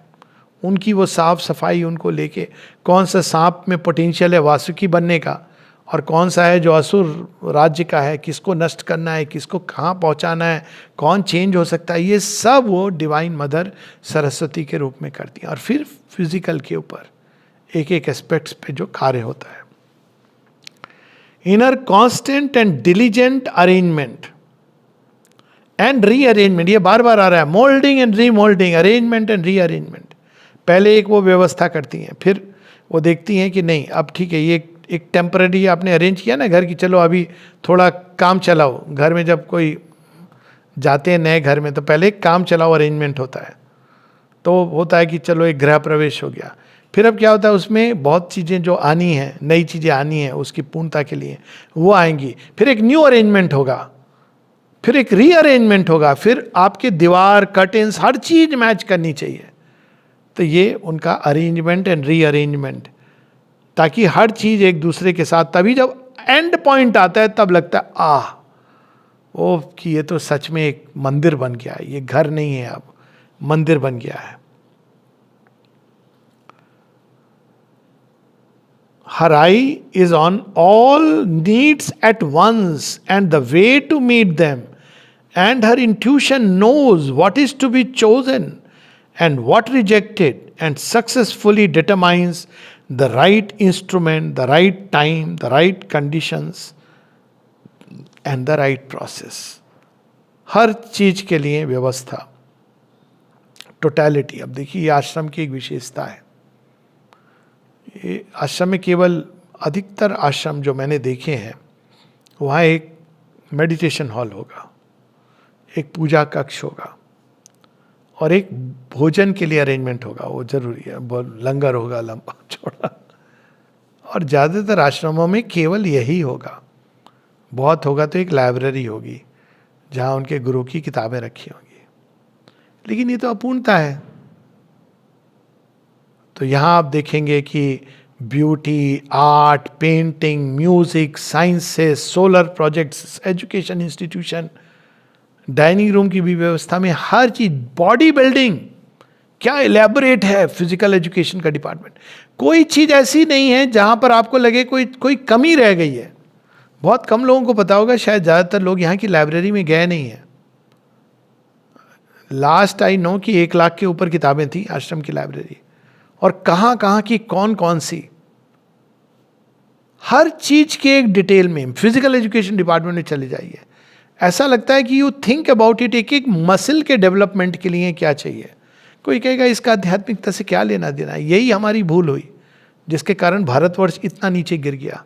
उनकी वो साफ सफाई उनको लेके, कौन सा सांप में पोटेंशियल है वासुकी बनने का और कौन सा है जो असुर राज्य का है, किसको नष्ट करना है, किसको कहाँ पहुँचाना है, कौन चेंज हो सकता है, ये सब वो डिवाइन मदर सरस्वती के रूप में करती हैं। और फिर फिजिकल के ऊपर एक एक एस्पेक्ट्स पे जो कार्य होता है। Inner constant and diligent arrangement and rearrangement, ये बार बार आ रहा है, moulding and remoulding, arrangement and rearrangement. पहले एक वो व्यवस्था करती हैं, फिर वो देखती हैं कि नहीं अब ठीक है, ये एक टेम्पररी आपने अरेंज किया ना घर की, चलो अभी थोड़ा काम चलाओ। घर में जब कोई जाते हैं नए घर में तो पहले एक काम चलाओ अरेंजमेंट होता है, तो होता है कि चलो एक गृह प्रवेश हो गया। फिर अब क्या होता है, उसमें बहुत चीज़ें जो आनी हैं, नई चीज़ें आनी हैं उसकी पूर्णता के लिए, वो आएंगी। फिर एक न्यू अरेंजमेंट होगा, फिर एक रीअरेंजमेंट होगा, फिर आपके दीवार कर्टेन्स हर चीज मैच करनी चाहिए। तो ये उनका अरेंजमेंट एंड रीअरेंजमेंट, ताकि हर चीज एक दूसरे के साथ, तभी जब एंड पॉइंट आता है तब लगता है वो कि ये तो सच में एक मंदिर बन गया है, ये घर नहीं है अब मंदिर बन गया है। Her eye is on all needs at once and the way to meet them, and her intuition knows what is to be chosen and what rejected, and successfully determines the right instrument, the right time, the right conditions and the right process. हर चीज के लिए व्यवस्था, totality. अब देखिए ये आश्रम की एक विशेषता है। ये आश्रम में केवल, अधिकतर आश्रम जो मैंने देखे हैं वहाँ एक मेडिटेशन हॉल होगा, एक पूजा कक्ष होगा और एक भोजन के लिए अरेंजमेंट होगा, वो जरूरी है, लंगर होगा लंबा चौड़ा। और ज़्यादातर आश्रमों में केवल यही होगा। बहुत होगा तो एक लाइब्रेरी होगी जहाँ उनके गुरु की किताबें रखी होंगी, लेकिन ये तो अपूर्णता है। तो यहाँ आप देखेंगे कि beauty, art, painting, music, sciences, solar projects, education institution, dining room की भी व्यवस्था में हर चीज, बॉडी बिल्डिंग, क्या इलेबोरेट है फिजिकल एजुकेशन का डिपार्टमेंट। कोई चीज ऐसी नहीं है जहां पर आपको लगे कोई कमी रह गई है। बहुत कम लोगों को पता होगा, शायद ज्यादातर लोग यहाँ की लाइब्रेरी में गए नहीं है। लास्ट आई नो कि 1 लाख के ऊपर किताबें थी आश्रम की लाइब्रेरी, और कहाँ कहाँ की कौन कौन सी, हर चीज के एक डिटेल में। फिजिकल एजुकेशन डिपार्टमेंट में चले जाइए, ऐसा लगता है कि यू थिंक अबाउट इट, एक एक मसल के डेवलपमेंट के लिए क्या चाहिए। कोई कहेगा इसका आध्यात्मिकता से क्या लेना देना है। यही हमारी भूल हुई जिसके कारण भारतवर्ष इतना नीचे गिर गया।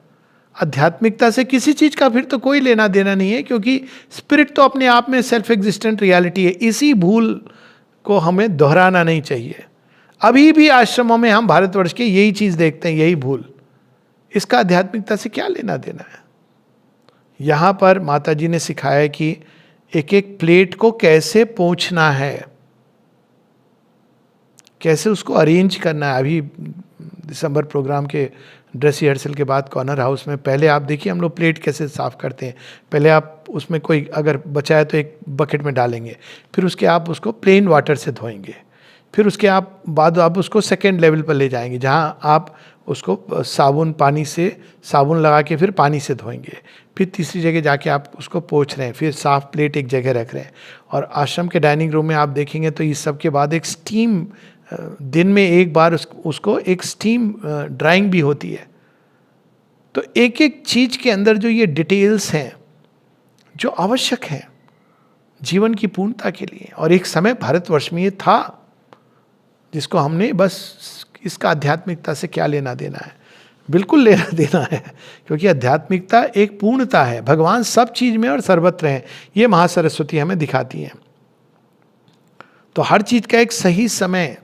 आध्यात्मिकता से किसी चीज का फिर तो कोई लेना देना नहीं है, क्योंकि स्पिरिट तो अपने आप में सेल्फ एग्जिस्टेंट रियलिटी है। इसी भूल को हमें दोहराना नहीं चाहिए। अभी भी आश्रमों में हम भारतवर्ष के यही चीज देखते हैं, यही भूल। इसका आध्यात्मिकता से क्या लेना देना है। यहां पर माता जी ने सिखाया कि एक एक प्लेट को कैसे पोंछना है, कैसे उसको अरेंज करना है। अभी दिसंबर प्रोग्राम के ड्रेस रिहर्सल के बाद कॉर्नर हाउस में पहले आप देखिए हम लोग प्लेट कैसे साफ करते हैं। पहले आप उसमें कोई अगर बचा है तो एक बकेट में डालेंगे, फिर उसके आप उसको प्लेन वाटर से धोएंगे, फिर उसके बाद आप उसको सेकेंड लेवल पर ले जाएंगे जहाँ आप उसको पानी से साबुन लगा के फिर पानी से धोएंगे, फिर तीसरी जगह जाके आप उसको पोंछ रहे हैं, फिर साफ प्लेट एक जगह रख रहे हैं। और आश्रम के डाइनिंग रूम में आप देखेंगे तो इस सब के बाद एक स्टीम, दिन में एक बार उसको एक स्टीम ड्राइंग भी होती है। तो एक एक चीज के अंदर जो ये डिटेल्स हैं जो आवश्यक हैं जीवन की पूर्णता के लिए। और एक समय भारतवर्ष में ये था जिसको हमने बस इसका आध्यात्मिकता से क्या लेना देना है, बिल्कुल लेना देना है, क्योंकि आध्यात्मिकता एक पूर्णता है। भगवान सब चीज में और सर्वत्र हैं, ये महासरस्वती हमें दिखाती हैं। तो हर चीज का एक सही समय,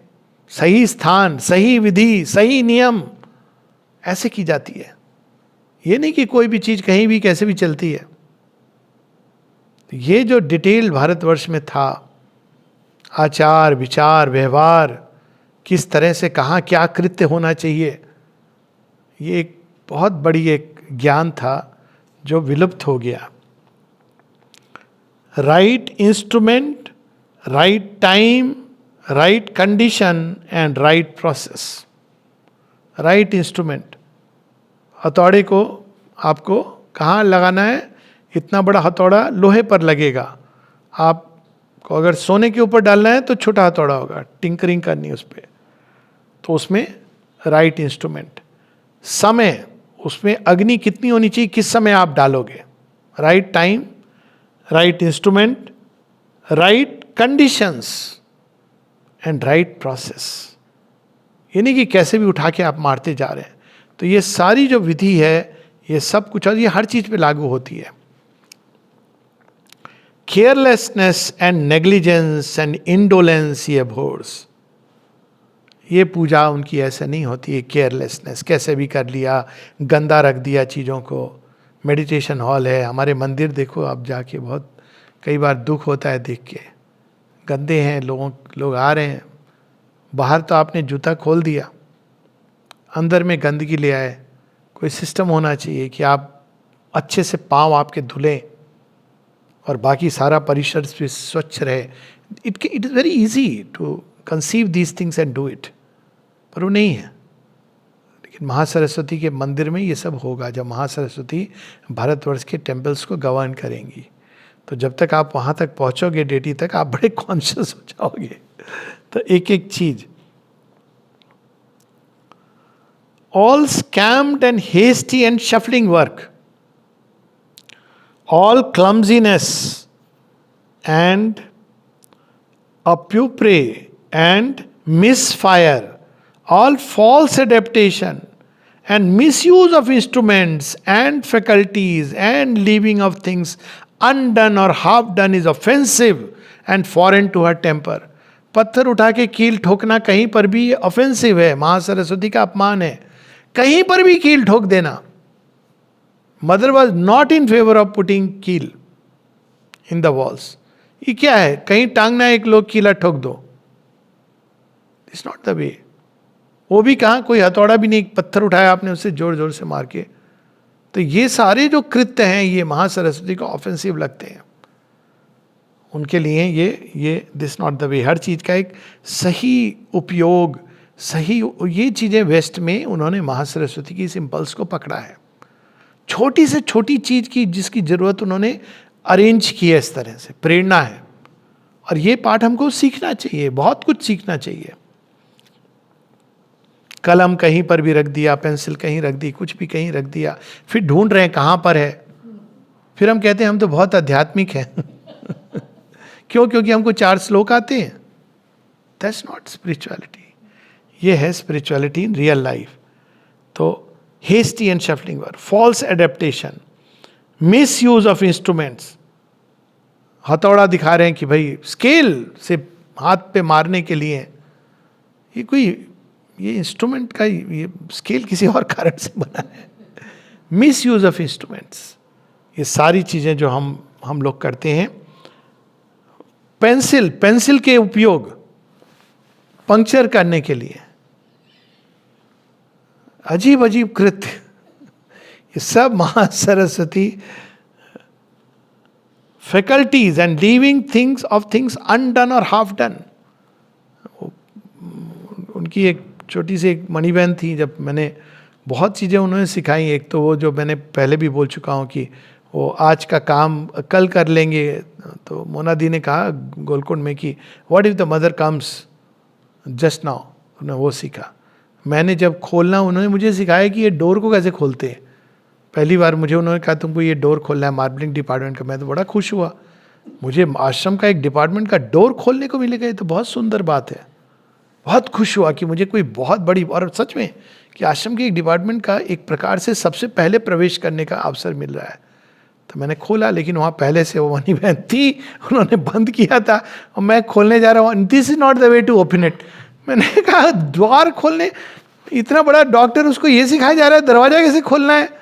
सही स्थान, सही विधि, सही नियम ऐसे की जाती है। ये नहीं कि कोई भी चीज कहीं भी कैसे भी चलती है। ये जो डिटेल भारतवर्ष में था, आचार विचार व्यवहार, किस तरह से कहाँ क्या कृत्य होना चाहिए, ये एक बहुत बड़ी एक ज्ञान था जो विलुप्त हो गया। Right instrument, right time, right condition and right process. Right instrument, हथौड़े को आपको कहाँ लगाना है, इतना बड़ा हथौड़ा लोहे पर लगेगा, आपको अगर सोने के ऊपर डालना है तो छोटा हथौड़ा होगा, टिंकरिंग करनी है उस पर, तो उसमें राइट इंस्ट्रूमेंट। समय, उसमें अग्नि कितनी होनी चाहिए, किस समय आप डालोगे, right time, right instrument, right conditions and right process. ये नहीं कि कैसे भी उठा के आप मारते जा रहे हैं। तो ये सारी जो विधि है, ये सब कुछ, और ये हर चीज पे लागू होती है। Carelessness and negligence and indolence ये अबहॉर्स। ये पूजा उनकी ऐसे नहीं होती है, केयरलेसनेस, कैसे भी कर लिया, गंदा रख दिया चीज़ों को। मेडिटेशन हॉल है, हमारे मंदिर देखो आप जाके, बहुत कई बार दुख होता है देख के, गंदे हैं, लोग आ रहे हैं, बाहर तो आपने जूता खोल दिया, अंदर में गंदगी ले आए। कोई सिस्टम होना चाहिए कि आप अच्छे से पांव आपके धुलें और बाकी सारा परिसर स्वच्छ रहे। It is very easy to conceive these things and do it, पर वो नहीं है। लेकिन महासरस्वती के मंदिर में ये सब होगा जब महासरस्वती भारतवर्ष के टेम्पल्स को गवर्न करेंगी। तो जब तक आप वहाँ तक पहुँचोगे डेटी तक, आप बड़े कॉन्शियस हो जाओगे। तो एक एक चीज, all scamped and hasty and shuffling work, all clumsiness and apupre and misfire, all false adaptation and misuse of instruments and faculties and leaving of things undone or half done is offensive and foreign to her temper. पत्थर उठा के कील ठोकना कहीं पर भी offensive है, महासरस्वती का अपमान है। कहीं पर भी कील ठोक देना, mother was not in favour of putting कील इन द वॉल्स। ये क्या है, कहीं टांगना एक लोग कीला ठोक दो, इट्स नॉट द वे। वो भी कहाँ, कोई हथौड़ा भी नहीं, पत्थर उठाया आपने उससे जोर जोर से मार के। तो ये सारे जो कृत्य हैं ये महासरस्वती को ऑफेंसिव लगते हैं। उनके लिए ये दिस नॉट द वे। हर चीज का एक सही उपयोग, सही, ये चीजें वेस्ट में उन्होंने महासरस्वती की इस इम्पल्स को पकड़ा है। छोटी से छोटी चीज की जिसकी जरूरत उन्होंने अरेंज की है, इस तरह से प्रेरणा है। और ये पाठ हमको सीखना चाहिए, बहुत कुछ सीखना चाहिए। कलम कहीं पर भी रख दिया, पेंसिल कहीं रख दी, कुछ भी कहीं रख दिया, फिर ढूंढ रहे हैं कहाँ पर है। फिर हम कहते हैं हम तो बहुत आध्यात्मिक हैं। क्यों? क्योंकि हमको 4 श्लोक आते हैं। That's not spirituality. ये है स्पिरिचुअलिटी इन रियल लाइफ। तो hasty and shuffling work, false adaptation, misuse of instruments. हथौड़ा दिखा रहे हैं कि भाई स्केल से हाथ पे मारने के लिए, ये इंस्ट्रूमेंट का ये स्केल किसी और कारण से बना है। मिस यूज ऑफ इंस्ट्रूमेंट्स, ये सारी चीजें जो हम लोग करते हैं। पेंसिल के उपयोग पंक्चर करने के लिए, अजीब अजीब कृत्य, ये सब Mahasaraswati. Faculties and leaving things of things undone और हाफ डन। उनकी एक छोटी सी एक मणि बहन थी, जब मैंने बहुत चीज़ें उन्होंने सिखाई। एक तो वो जो मैंने पहले भी बोल चुका हूँ कि वो आज का काम कल कर लेंगे। तो मोना दी ने कहा गोलकुंड में कि what if the mother comes just now, उन्होंने वो सीखा। मैंने जब खोलना, उन्होंने मुझे सिखाया कि ये डोर को कैसे खोलते हैं। पहली बार मुझे उन्होंने कहा तुमको ये डोर खोलना है मार्बलिंग डिपार्टमेंट का। मैं तो बड़ा खुश हुआ, मुझे आश्रम का एक डिपार्टमेंट का डोर खोलने को मिलेगा, ये तो बहुत सुंदर बात है। बहुत खुश हुआ कि मुझे कोई बहुत बड़ी, और सच में कि आश्रम के एक डिपार्टमेंट का एक प्रकार से सबसे पहले प्रवेश करने का अवसर मिल रहा है। तो मैंने खोला, लेकिन वहाँ पहले से वो मनी बहन थी, उन्होंने बंद किया था और मैं खोलने जा रहा हूँ। This is not the way to open it. मैंने कहा द्वार खोलने, इतना बड़ा डॉक्टर, उसको ये सिखाया जा रहा है दरवाजा कैसे खोलना है।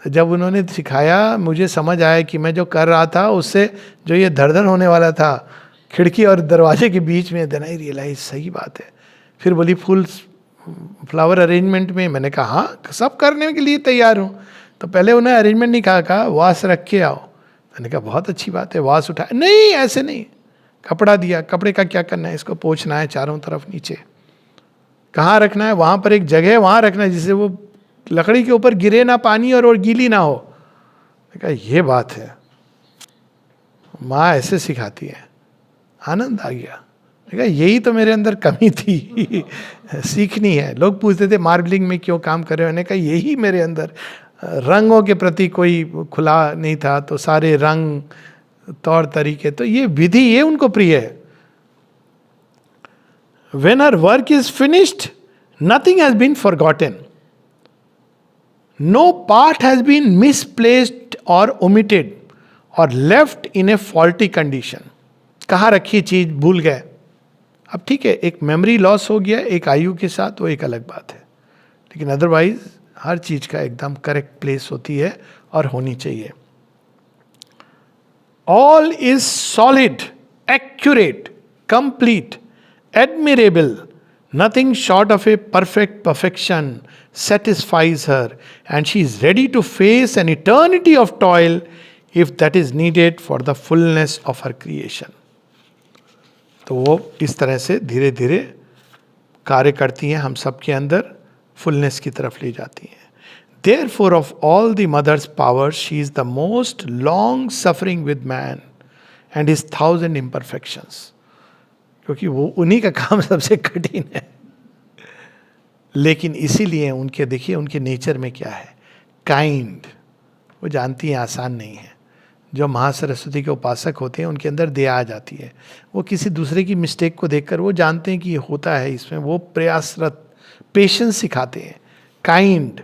जब उन्होंने सिखाया मुझे समझ आया कि मैं जो कर रहा था उससे जो ये धड़धड़ होने वाला था खिड़की और दरवाजे के बीच में, देन आई रियलाइज सही बात है। फिर बोली फुल फ्लावर अरेंजमेंट में। मैंने कहा हाँ सब करने के लिए तैयार हूँ। तो पहले उन्हें अरेंजमेंट नहीं कहा वास रख के आओ। मैंने कहा बहुत अच्छी बात है, वास उठाया, नहीं ऐसे नहीं, कपड़ा दिया। कपड़े का क्या करना है, इसको पोंछना है चारों तरफ नीचे। कहाँ रखना है, वहाँ पर एक जगह है वहाँ रखना है जिसे वो लकड़ी के ऊपर गिरे ना पानी और गीली ना हो। कहा ये बात है, माँ ऐसे सिखाती है। आनंद आ गया। देखा यही तो मेरे अंदर कमी थी, सीखनी है। लोग पूछते थे मार्बलिंग में क्यों काम कर रहे हो, मैंने कहा यही मेरे अंदर, रंगों के प्रति कोई खुला नहीं था, तो सारे रंग तौर तरीके, तो ये विधि ये उनको प्रिय है। When her work is finished, nothing has been forgotten. No part has been misplaced or omitted or left in a faulty condition. कहाँ रखी चीज भूल गए, अब ठीक है एक मेमोरी लॉस हो गया एक आयु के साथ, वो एक अलग बात है, लेकिन अदरवाइज हर चीज का एकदम करेक्ट प्लेस होती है और होनी चाहिए। All is solid, accurate, complete, admirable, nothing short of a perfect perfection satisfies her, and she is ready to face an eternity of toil if that is needed for the fullness of her creation. तो वो इस तरह से धीरे धीरे कार्य करती हैं, हम सब के अंदर फुलनेस की तरफ ले जाती हैं। Therefore of all the mother's powers, she is the most long suffering with man and his 1,000 imperfections. क्योंकि वो उन्हीं का काम सबसे कठिन है, लेकिन इसीलिए उनके, देखिए उनके नेचर में क्या है, काइंड। वो जानती हैं आसान नहीं है। जो महासरस्वती के उपासक होते हैं उनके अंदर दया आ जाती है, वो किसी दूसरे की मिस्टेक को देखकर वो जानते हैं कि ये होता है इसमें, वो प्रयासरत, पेशेंस सिखाते हैं। Kind,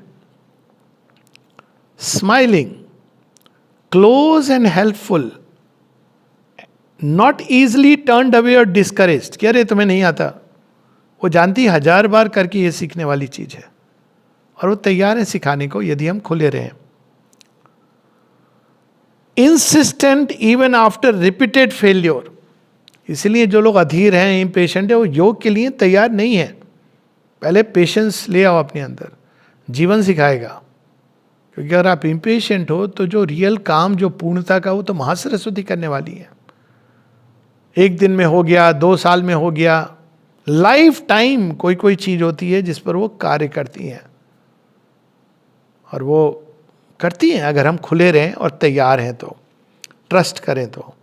smiling, close and helpful, not easily turned away और डिस्करेज्ड कि अरे तुम्हें नहीं आता। वो जानती है 1000 बार करके ये सीखने वाली चीज है, और वो तैयार है सिखाने को यदि हम खुले रहें। Insistent even after repeated failure, इसलिए जो लोग अधीर हैं, इम्पेशेंट है, वो योग के लिए तैयार नहीं है। पहले पेशेंस ले आओ अपने अंदर, जीवन सिखाएगा। क्योंकि अगर आप इम्पेशेंट हो तो जो रियल काम, जो पूर्णता का, वो तो महासरस्वती करने वाली है। एक दिन में हो गया, 2 साल में हो गया, लाइफ टाइम कोई कोई चीज होती है जिस पर वो कार्य करती हैं, और वो करती हैं अगर हम खुले रहें और तैयार हैं तो, ट्रस्ट करें तो।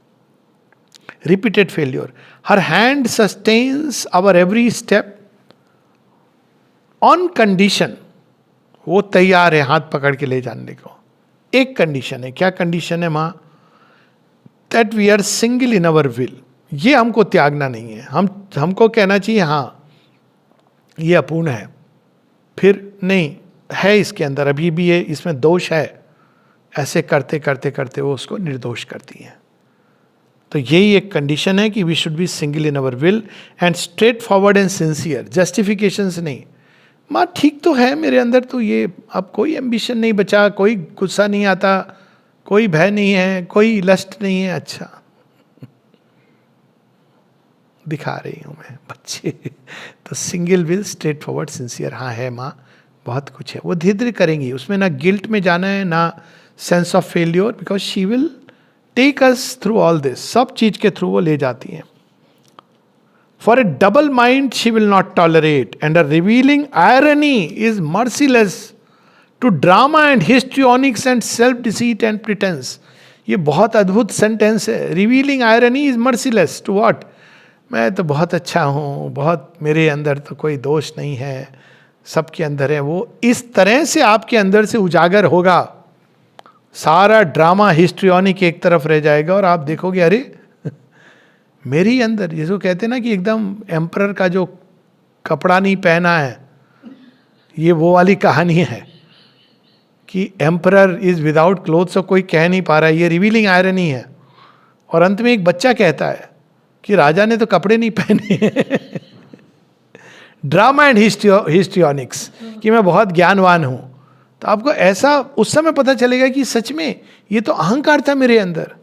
Repeated failure, her hand sustains our every step on condition, वो तैयार है हाथ पकड़ के ले जाने को। एक कंडीशन है, क्या कंडीशन है माँ? That we are single in our will, ये हमको त्यागना नहीं है। हमको कहना चाहिए हाँ ये अपूर्ण है, फिर नहीं है इसके अंदर अभी भी ये, इसमें दोष है, ऐसे करते करते करते वो उसको निर्दोष करती है। तो यही एक कंडीशन है कि we should be single in our will and straightforward and sincere, justifications नहीं। माँ ठीक तो है मेरे अंदर, तो ये अब कोई एम्बिशन नहीं बचा, कोई गुस्सा नहीं आता, कोई भय नहीं है, कोई लस्ट नहीं है, अच्छा दिखा रही हूँ मैं बच्चे। तो single will, straight forward, sincere, हाँ है माँ बहुत कुछ है, वो धीरे धीरे करेंगी। उसमें ना गिल्ट में जाना है, ना sense of failure, because she will take us through all this, सब चीज के थ्रू वो ले जाती हैं। For a double mind she will not tolerate and a revealing irony is merciless to drama and histrionics and self deceit and pretence. ये बहुत अद्भुत सेंटेंस है। Revealing irony is merciless to what? मैं तो बहुत अच्छा हूँ, बहुत मेरे अंदर तो कोई दोष नहीं है, सबके अंदर है। वो इस तरह से आपके अंदर से उजागर होगा, सारा ड्रामा हिस्ट्रियोनिक एक तरफ रह जाएगा और आप देखोगे अरे मेरे ही अंदर, जिसको कहते हैं ना कि एकदम एम्परर का जो कपड़ा नहीं पहना है, ये वो वाली कहानी है कि एम्परर इज विदाउट क्लोथ्स, कोई कह नहीं पा रहा है, ये रिवीलिंग आयरनी है। और अंत में एक बच्चा कहता है कि राजा ने तो कपड़े नहीं पहने। ड्रामा एंड हिस्ट्रियोनिक्स, कि मैं बहुत ज्ञानवान हूं। तो आपको ऐसा उस समय पता चलेगा कि सच में ये तो अहंकार था मेरे अंदर।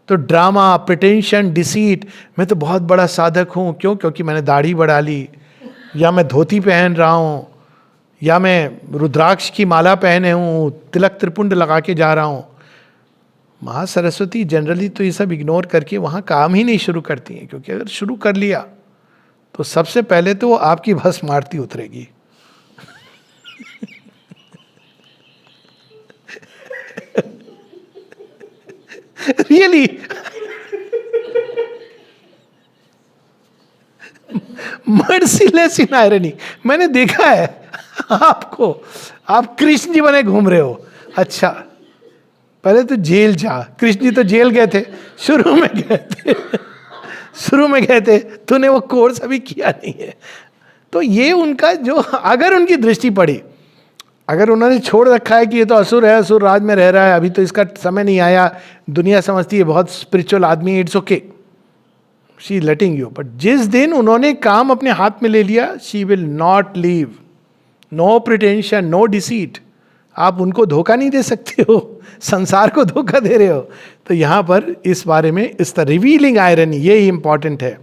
तो ड्रामा, प्रिटेंशन, डिसीट, मैं तो बहुत बड़ा साधक हूं, क्यों? क्योंकि मैंने दाढ़ी बढ़ा ली, या मैं धोती पहन रहा हूं, या मैं रुद्राक्ष की माला पहने हूं, तिलक त्रिपुंड लगा के जा रहा हूं। महासरस्वती जनरली तो ये सब इग्नोर करके वहाँ काम ही नहीं शुरू करती हैं, क्योंकि अगर शुरू कर लिया तो सबसे पहले तो वो आपकी भस्म आरती उतरेगी। रियली मर्सीलेस इन आयरनी. मैंने देखा है आपको, आप कृष्ण जी बने घूम रहे हो. अच्छा, पहले तो जेल जा. कृष्ण जी तो जेल गए थे, शुरू में गए थे. तूने वो कोर्स अभी किया नहीं है. तो ये उनका जो, अगर उनकी दृष्टि पड़ी, अगर उन्होंने छोड़ रखा है कि ये तो असुर है, असुर राज में रह रहा है, अभी तो इसका समय नहीं आया, दुनिया समझती है बहुत स्पिरिचुअल आदमी, it's okay, she is letting you. But जिस दिन उन्होंने काम अपने हाथ में ले लिया, she will not leave. No pretension, no deceit. आप उनको धोखा नहीं दे सकते हो, संसार को धोखा दे रहे हो. तो यहां पर इस बारे में, इस तरह रिवीलिंग आयरनी, ये ही इंपॉर्टेंट है.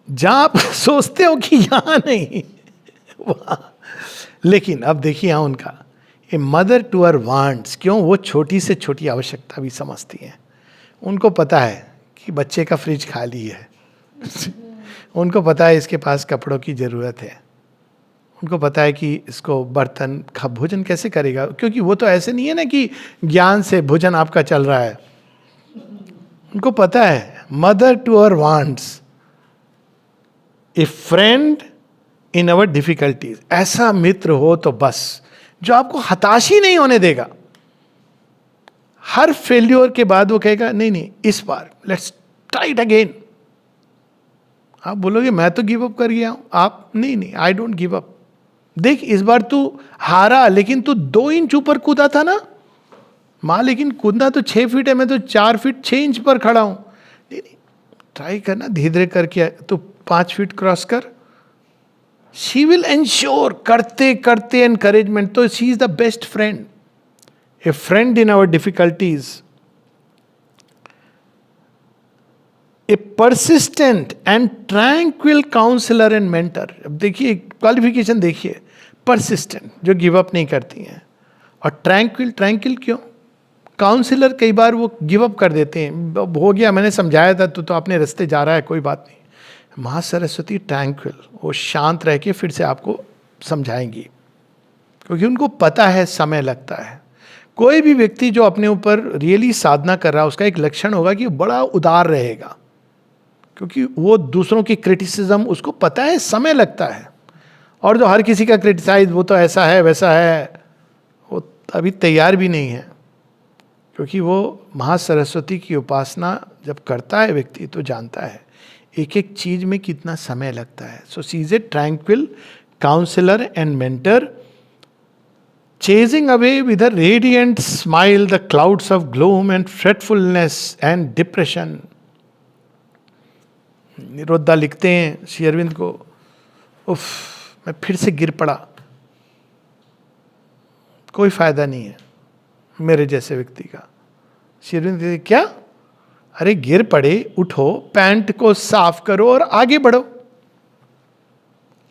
जहां आप सोचते हो कि यहां नहीं, वहां. लेकिन अब देखिए यहां उनका, a mother to our wants. क्यों? वो छोटी से छोटी आवश्यकता भी समझती हैं. उनको पता है कि बच्चे का फ्रिज खाली है. उनको पता है इसके पास कपड़ों की जरूरत है. उनको पता है कि इसको बर्तन का भोजन कैसे करेगा, क्योंकि वो तो ऐसे नहीं है ना कि ज्ञान से भोजन आपका चल रहा है. उनको पता है. Mother to our wants, a friend in our difficulties. ऐसा मित्र हो तो बस, जो आपको हताशी नहीं होने देगा. हर फेल्योर के बाद वो कहेगा नहीं नहीं, इस बार लेट्स ट्राई इट अगेन. आप बोलोगे मैं तो गिव अप कर गया हूं. आप नहीं नहीं, आई डोंट गिव अप. देख, इस बार तू हारा, लेकिन तू 2 इंच ऊपर कूदा था ना माँ, लेकिन कूदना तो 6 फीट है, मैं तो 4 फीट 6 इंच पर खड़ा हूं. नहीं नहीं, ट्राई करना, धीरे धीरे करके तो 5 फीट क्रॉस कर. शी विल एंश्योर, करते करते एनकरेजमेंट. तो she is the best friend, a friend in our difficulties, a persistent and tranquil counsellor and mentor. अब देखिए क्वालिफिकेशन देखिए. परसिस्टेंट, जो गिव अप नहीं करती हैं, और ट्रैंक्विल. ट्रैंक्विल क्यों? काउंसलर कई बार वो गिव अप कर देते हैं, हो गया, मैंने समझाया था, तो अपने रास्ते जा रहा है, कोई बात नहीं. माँ सरस्वती ट्रैंक्विल, वो शांत रह के फिर से आपको समझाएंगी, क्योंकि उनको पता है समय लगता है. कोई भी व्यक्ति जो अपने ऊपर रियली साधना कर रहा है, उसका एक लक्षण होगा कि बड़ा उदार रहेगा, क्योंकि वो दूसरों की क्रिटिसिज्म उसको पता है समय लगता है. और जो हर किसी का क्रिटिसाइज, वो तो ऐसा है वैसा है, वो अभी तैयार भी नहीं है. क्योंकि वो महासरस्वती की उपासना जब करता है व्यक्ति, तो जानता है एक एक चीज में कितना समय लगता है. So she is a tranquil counsellor and mentor, chasing away with a radiant smile the clouds of gloom and fretfulness and depression. निरोधा लिखते हैं श्री अरविंद को, उफ मैं फिर से गिर पड़ा, कोई फायदा नहीं है मेरे जैसे व्यक्ति का. श्री अरविंद कहते क्या? अरे गिर पड़े, उठो, पैंट को साफ करो और आगे बढ़ो.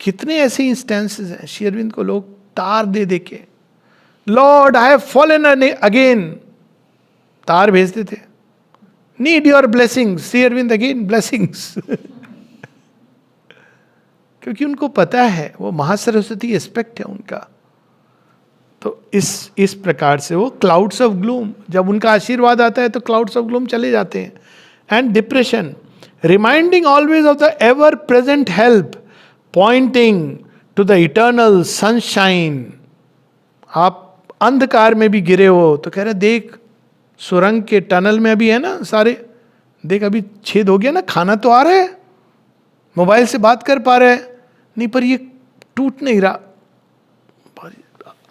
कितने ऐसे इंस्टेंसेस हैं. श्री अरविंद को लोग तार दे दे के, Lord I have fallen again, तार भेजते थे. Need your blessings. Shri Aurobindo again blessings. क्योंकि उनको पता है वो महासरस्वती एस्पेक्ट है उनका. तो इस प्रकार से वो क्लाउड्स ऑफ ग्लूम, जब उनका आशीर्वाद आता है तो क्लाउड्स ऑफ ग्लूम चले जाते हैं. And depression, reminding always of the ever present help, pointing to the eternal sunshine. आप अंधकार में भी गिरे हो तो कह रहे देख, सुरंग के टनल में अभी है ना सारे, देख अभी छेद हो गया ना, खाना तो आ रहा है, मोबाइल से बात कर पा रहे हैं, नहीं पर ये टूट नहीं रहा.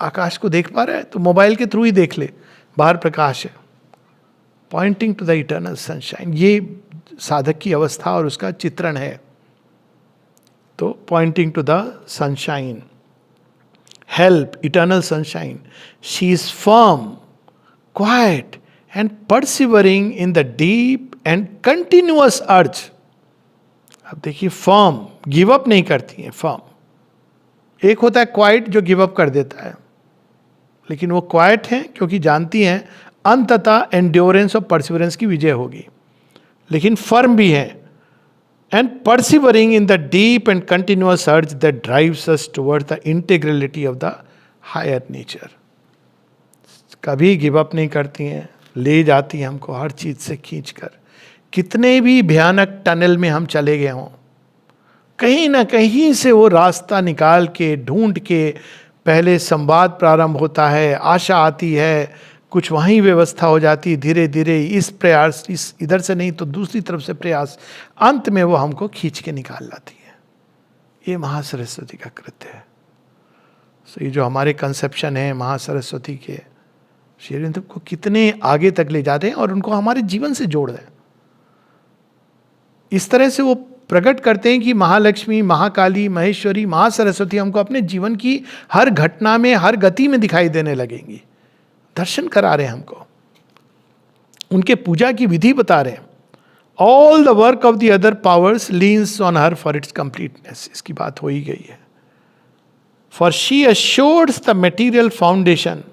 आकाश को देख पा रहा है तो मोबाइल के थ्रू ही देख ले, बाहर प्रकाश है. Pointing to the eternal sunshine, ये साधक की अवस्था और उसका चित्रण है. तो pointing to the sunshine, help, eternal sunshine. She is firm, quiet and persevering in the deep and continuous urge. अब देखिए, firm, give up नहीं करती है. firm, एक होता है quiet जो give up कर देता है, लेकिन वो quiet है क्योंकि जानती हैं अंततः endurance और perseverance की विजय होगी. लेकिन firm भी है, and persevering in the deep and continuous urge that drives us towards the integrality of the higher nature. कभी गिव अप नहीं करती हैं, ले जाती है हमको हर चीज से खींचकर। कितने भी भयानक टनल में हम चले गए हों, कहीं ना कहीं से वो रास्ता निकाल के ढूंढ के, पहले संवाद प्रारंभ होता है, आशा आती है, कुछ वहीं व्यवस्था हो जाती, धीरे धीरे इस प्रयास, इस इधर से नहीं तो दूसरी तरफ से प्रयास, अंत में वो हमको खींच के निकाल लाती है। ये महासरस्वती का कृत्य है। तो ये जो हमारे कंसेप्शन है महासरस्वती के, श्री अरविंद को कितने आगे तक ले जाते हैं और उनको हमारे जीवन से जोड़ दें। इस तरह से वो प्रकट करते हैं कि महालक्ष्मी, महाकाली, महेश्वरी, महासरस्वती हमको अपने जीवन की हर घटना में, हर गति में दिखाई देने लगेंगी। दर्शन करा रहे हैं हमको, उनके पूजा की विधि बता रहे हैं। All the work of the other powers leans on her for its completeness. इसकी बात हो ही गई है। For she assures the material foundation,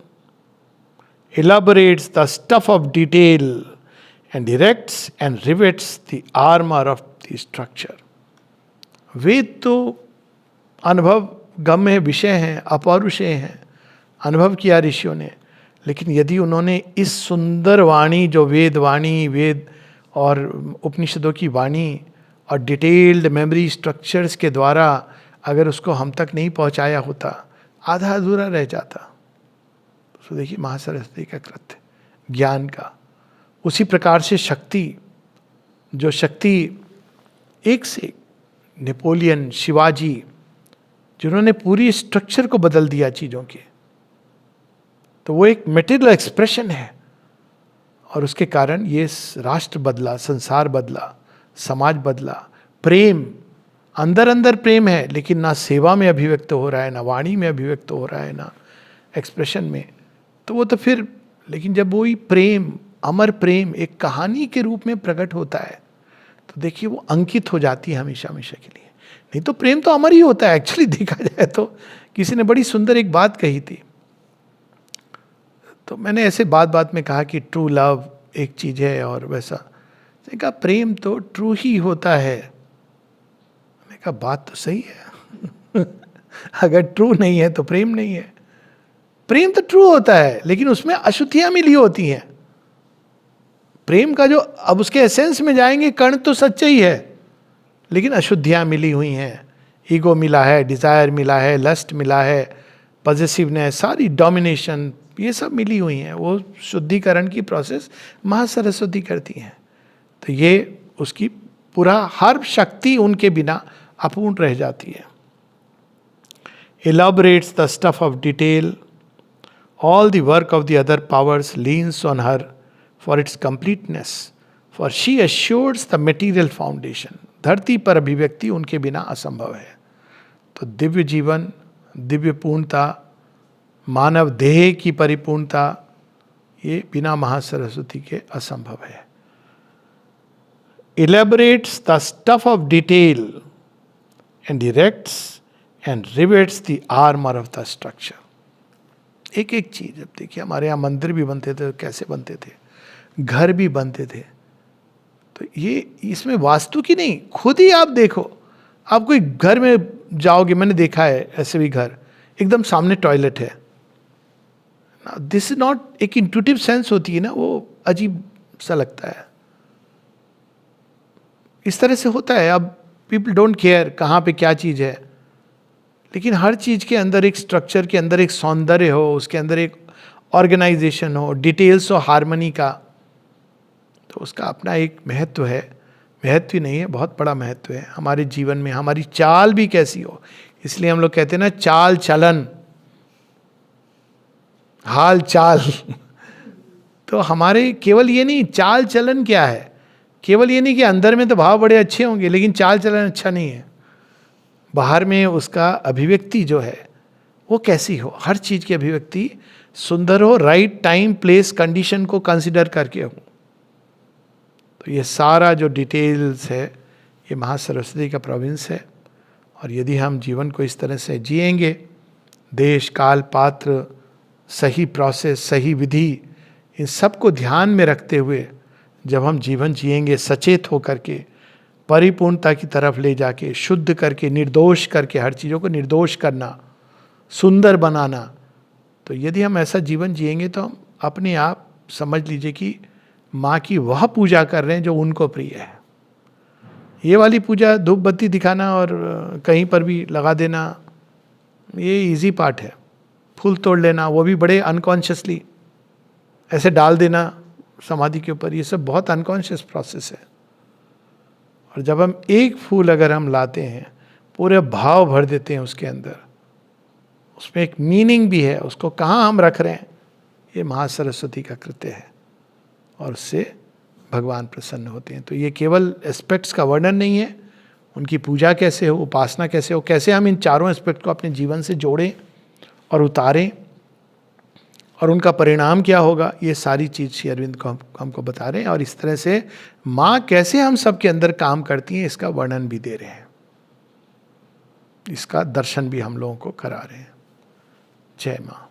elaborates the stuff of detail, and erects and rivets the armor of the structure. वेद तो अनुभव गम्य विषय हैं, अपौरुषेय हैं, अनुभव किया ऋषियों ने। लेकिन यदि उन्होंने इस सुंदर वाणी, जो वेद वाणी, वेद और उपनिषदों की वाणी और डिटेल्ड मेमोरी स्ट्रक्चर्स के द्वारा अगर उसको हम तक नहीं पहुंचाया होता, आधा अधूरा रह जाता। तो देखिए महासरस्वती का कृत्य ज्ञान का। उसी प्रकार से शक्ति, जो शक्ति एक से नेपोलियन, शिवाजी, जिन्होंने पूरी स्ट्रक्चर को बदल दिया चीज़ों के, तो वो एक मटेरियल एक्सप्रेशन है। और उसके कारण ये राष्ट्र बदला, संसार बदला, समाज बदला। प्रेम, अंदर अंदर प्रेम है, लेकिन ना सेवा में अभिव्यक्त हो रहा है, ना वाणी में अभिव्यक्त हो रहा है, ना एक्सप्रेशन में। तो वो तो फिर, लेकिन जब वही प्रेम, अमर प्रेम एक कहानी के रूप में प्रकट होता है, तो देखिए वो अंकित हो जाती है हमेशा हमेशा के लिए। नहीं तो प्रेम तो अमर ही होता है एक्चुअली देखा जाए तो। किसी ने बड़ी सुंदर एक बात कही थी, तो मैंने ऐसे बात बात में कहा कि ट्रू लव एक चीज है और वैसा। मैंने कहा प्रेम तो ट्रू ही होता है। मैंने कहा बात तो सही है अगर ट्रू नहीं है तो प्रेम नहीं है। प्रेम तो ट्रू होता है, लेकिन उसमें अशुद्धियां मिली होती हैं। प्रेम का जो, अब उसके एसेंस में जाएंगे, कर्ण तो सच्चा ही है, लेकिन अशुद्धियां मिली हुई हैं। ईगो मिला है, डिजायर मिला है, लस्ट मिला है, पॉजिटिवनेस, सारी डोमिनेशन, ये सब मिली हुई हैं। वो शुद्धिकरण की प्रोसेस महासरस्वती करती हैं। तो ये उसकी पूरा हर शक्ति उनके बिना अपूर्ण रह जाती है। elaborates the stuff of detail, all the work of the other powers leans on her for its completeness, for she assures the material foundation. धरती पर अभिव्यक्ति उनके बिना असंभव है। तो दिव्य जीवन, दिव्य पूर्णता, मानव देह की परिपूर्णता, ये बिना महासरस्वती के असंभव है। Elaborates the stuff of detail and erects and rivets the armor of the structure. एक एक चीज, अब देखिए हमारे यहाँ मंदिर भी बनते थे, कैसे बनते थे, घर भी बनते थे। तो ये इसमें वास्तु की नहीं, खुद ही आप देखो, आप कोई घर में जाओगे, मैंने देखा है ऐसे भी घर, एकदम सामने टॉयलेट है। दिस इज नॉट, एक इंट्यूटिव सेंस होती है ना, वो अजीब सा लगता है। इस तरह से होता है। अब पीपल डोंट केयर कहाँ पे क्या चीज़ है, लेकिन हर चीज़ के अंदर एक स्ट्रक्चर के अंदर एक सौंदर्य हो, उसके अंदर एक ऑर्गेनाइजेशन हो, डिटेल्स हो हार्मनी का, तो उसका अपना एक महत्व है। महत्व ही नहीं है, बहुत बड़ा महत्व है हमारे जीवन में। हमारी चाल भी कैसी हो, इसलिए हम लोग कहते हैं ना चाल चलन, हाल चाल तो हमारे केवल ये नहीं, चाल चलन क्या है, केवल ये नहीं कि अंदर में तो भाव बड़े अच्छे होंगे लेकिन चाल चलन अच्छा नहीं है, बाहर में उसका अभिव्यक्ति जो है वो कैसी हो, हर चीज़ की अभिव्यक्ति सुंदर हो, राइट टाइम प्लेस कंडीशन को कंसिडर करके हो। तो ये सारा जो डिटेल्स है ये महासरस्वती का प्रोविंस है। और यदि हम जीवन को इस तरह से जिएंगे, देश काल पात्र, सही प्रोसेस, सही विधि, इन सब को ध्यान में रखते हुए जब हम जीवन जिएंगे सचेत होकर के, परिपूर्णता की तरफ ले जाके, शुद्ध करके, निर्दोष करके, हर चीज़ों को निर्दोष करना, सुंदर बनाना, तो यदि हम ऐसा जीवन जिएंगे तो हम अपने आप समझ लीजिए कि माँ की वह पूजा कर रहे हैं जो उनको प्रिय है। ये वाली पूजा धूप बत्ती दिखाना और कहीं पर भी लगा देना, ये इजी पार्ट है। फूल तोड़ लेना, वो भी बड़े अनकॉन्शियसली ऐसे डाल देना समाधि के ऊपर, ये सब बहुत अनकॉन्शियस प्रोसेस है। और जब हम एक फूल अगर हम लाते हैं, पूरे भाव भर देते हैं उसके अंदर, उसमें एक मीनिंग भी है, उसको कहाँ हम रख रहे हैं, ये महासरस्वती का कृत्य है और उससे भगवान प्रसन्न होते हैं। तो ये केवल एस्पेक्ट्स का वर्णन नहीं है, उनकी पूजा कैसे हो, उपासना कैसे हो, कैसे हम इन चारों एस्पेक्ट को अपने जीवन से जोड़ें और उतारें और उनका परिणाम क्या होगा, ये सारी चीज़ श्री अरविंद को हमको बता रहे हैं। और इस तरह से माँ कैसे हम सबके अंदर काम करती हैं इसका वर्णन भी दे रहे हैं, इसका दर्शन भी हम लोगों को करा रहे हैं। जय माँ।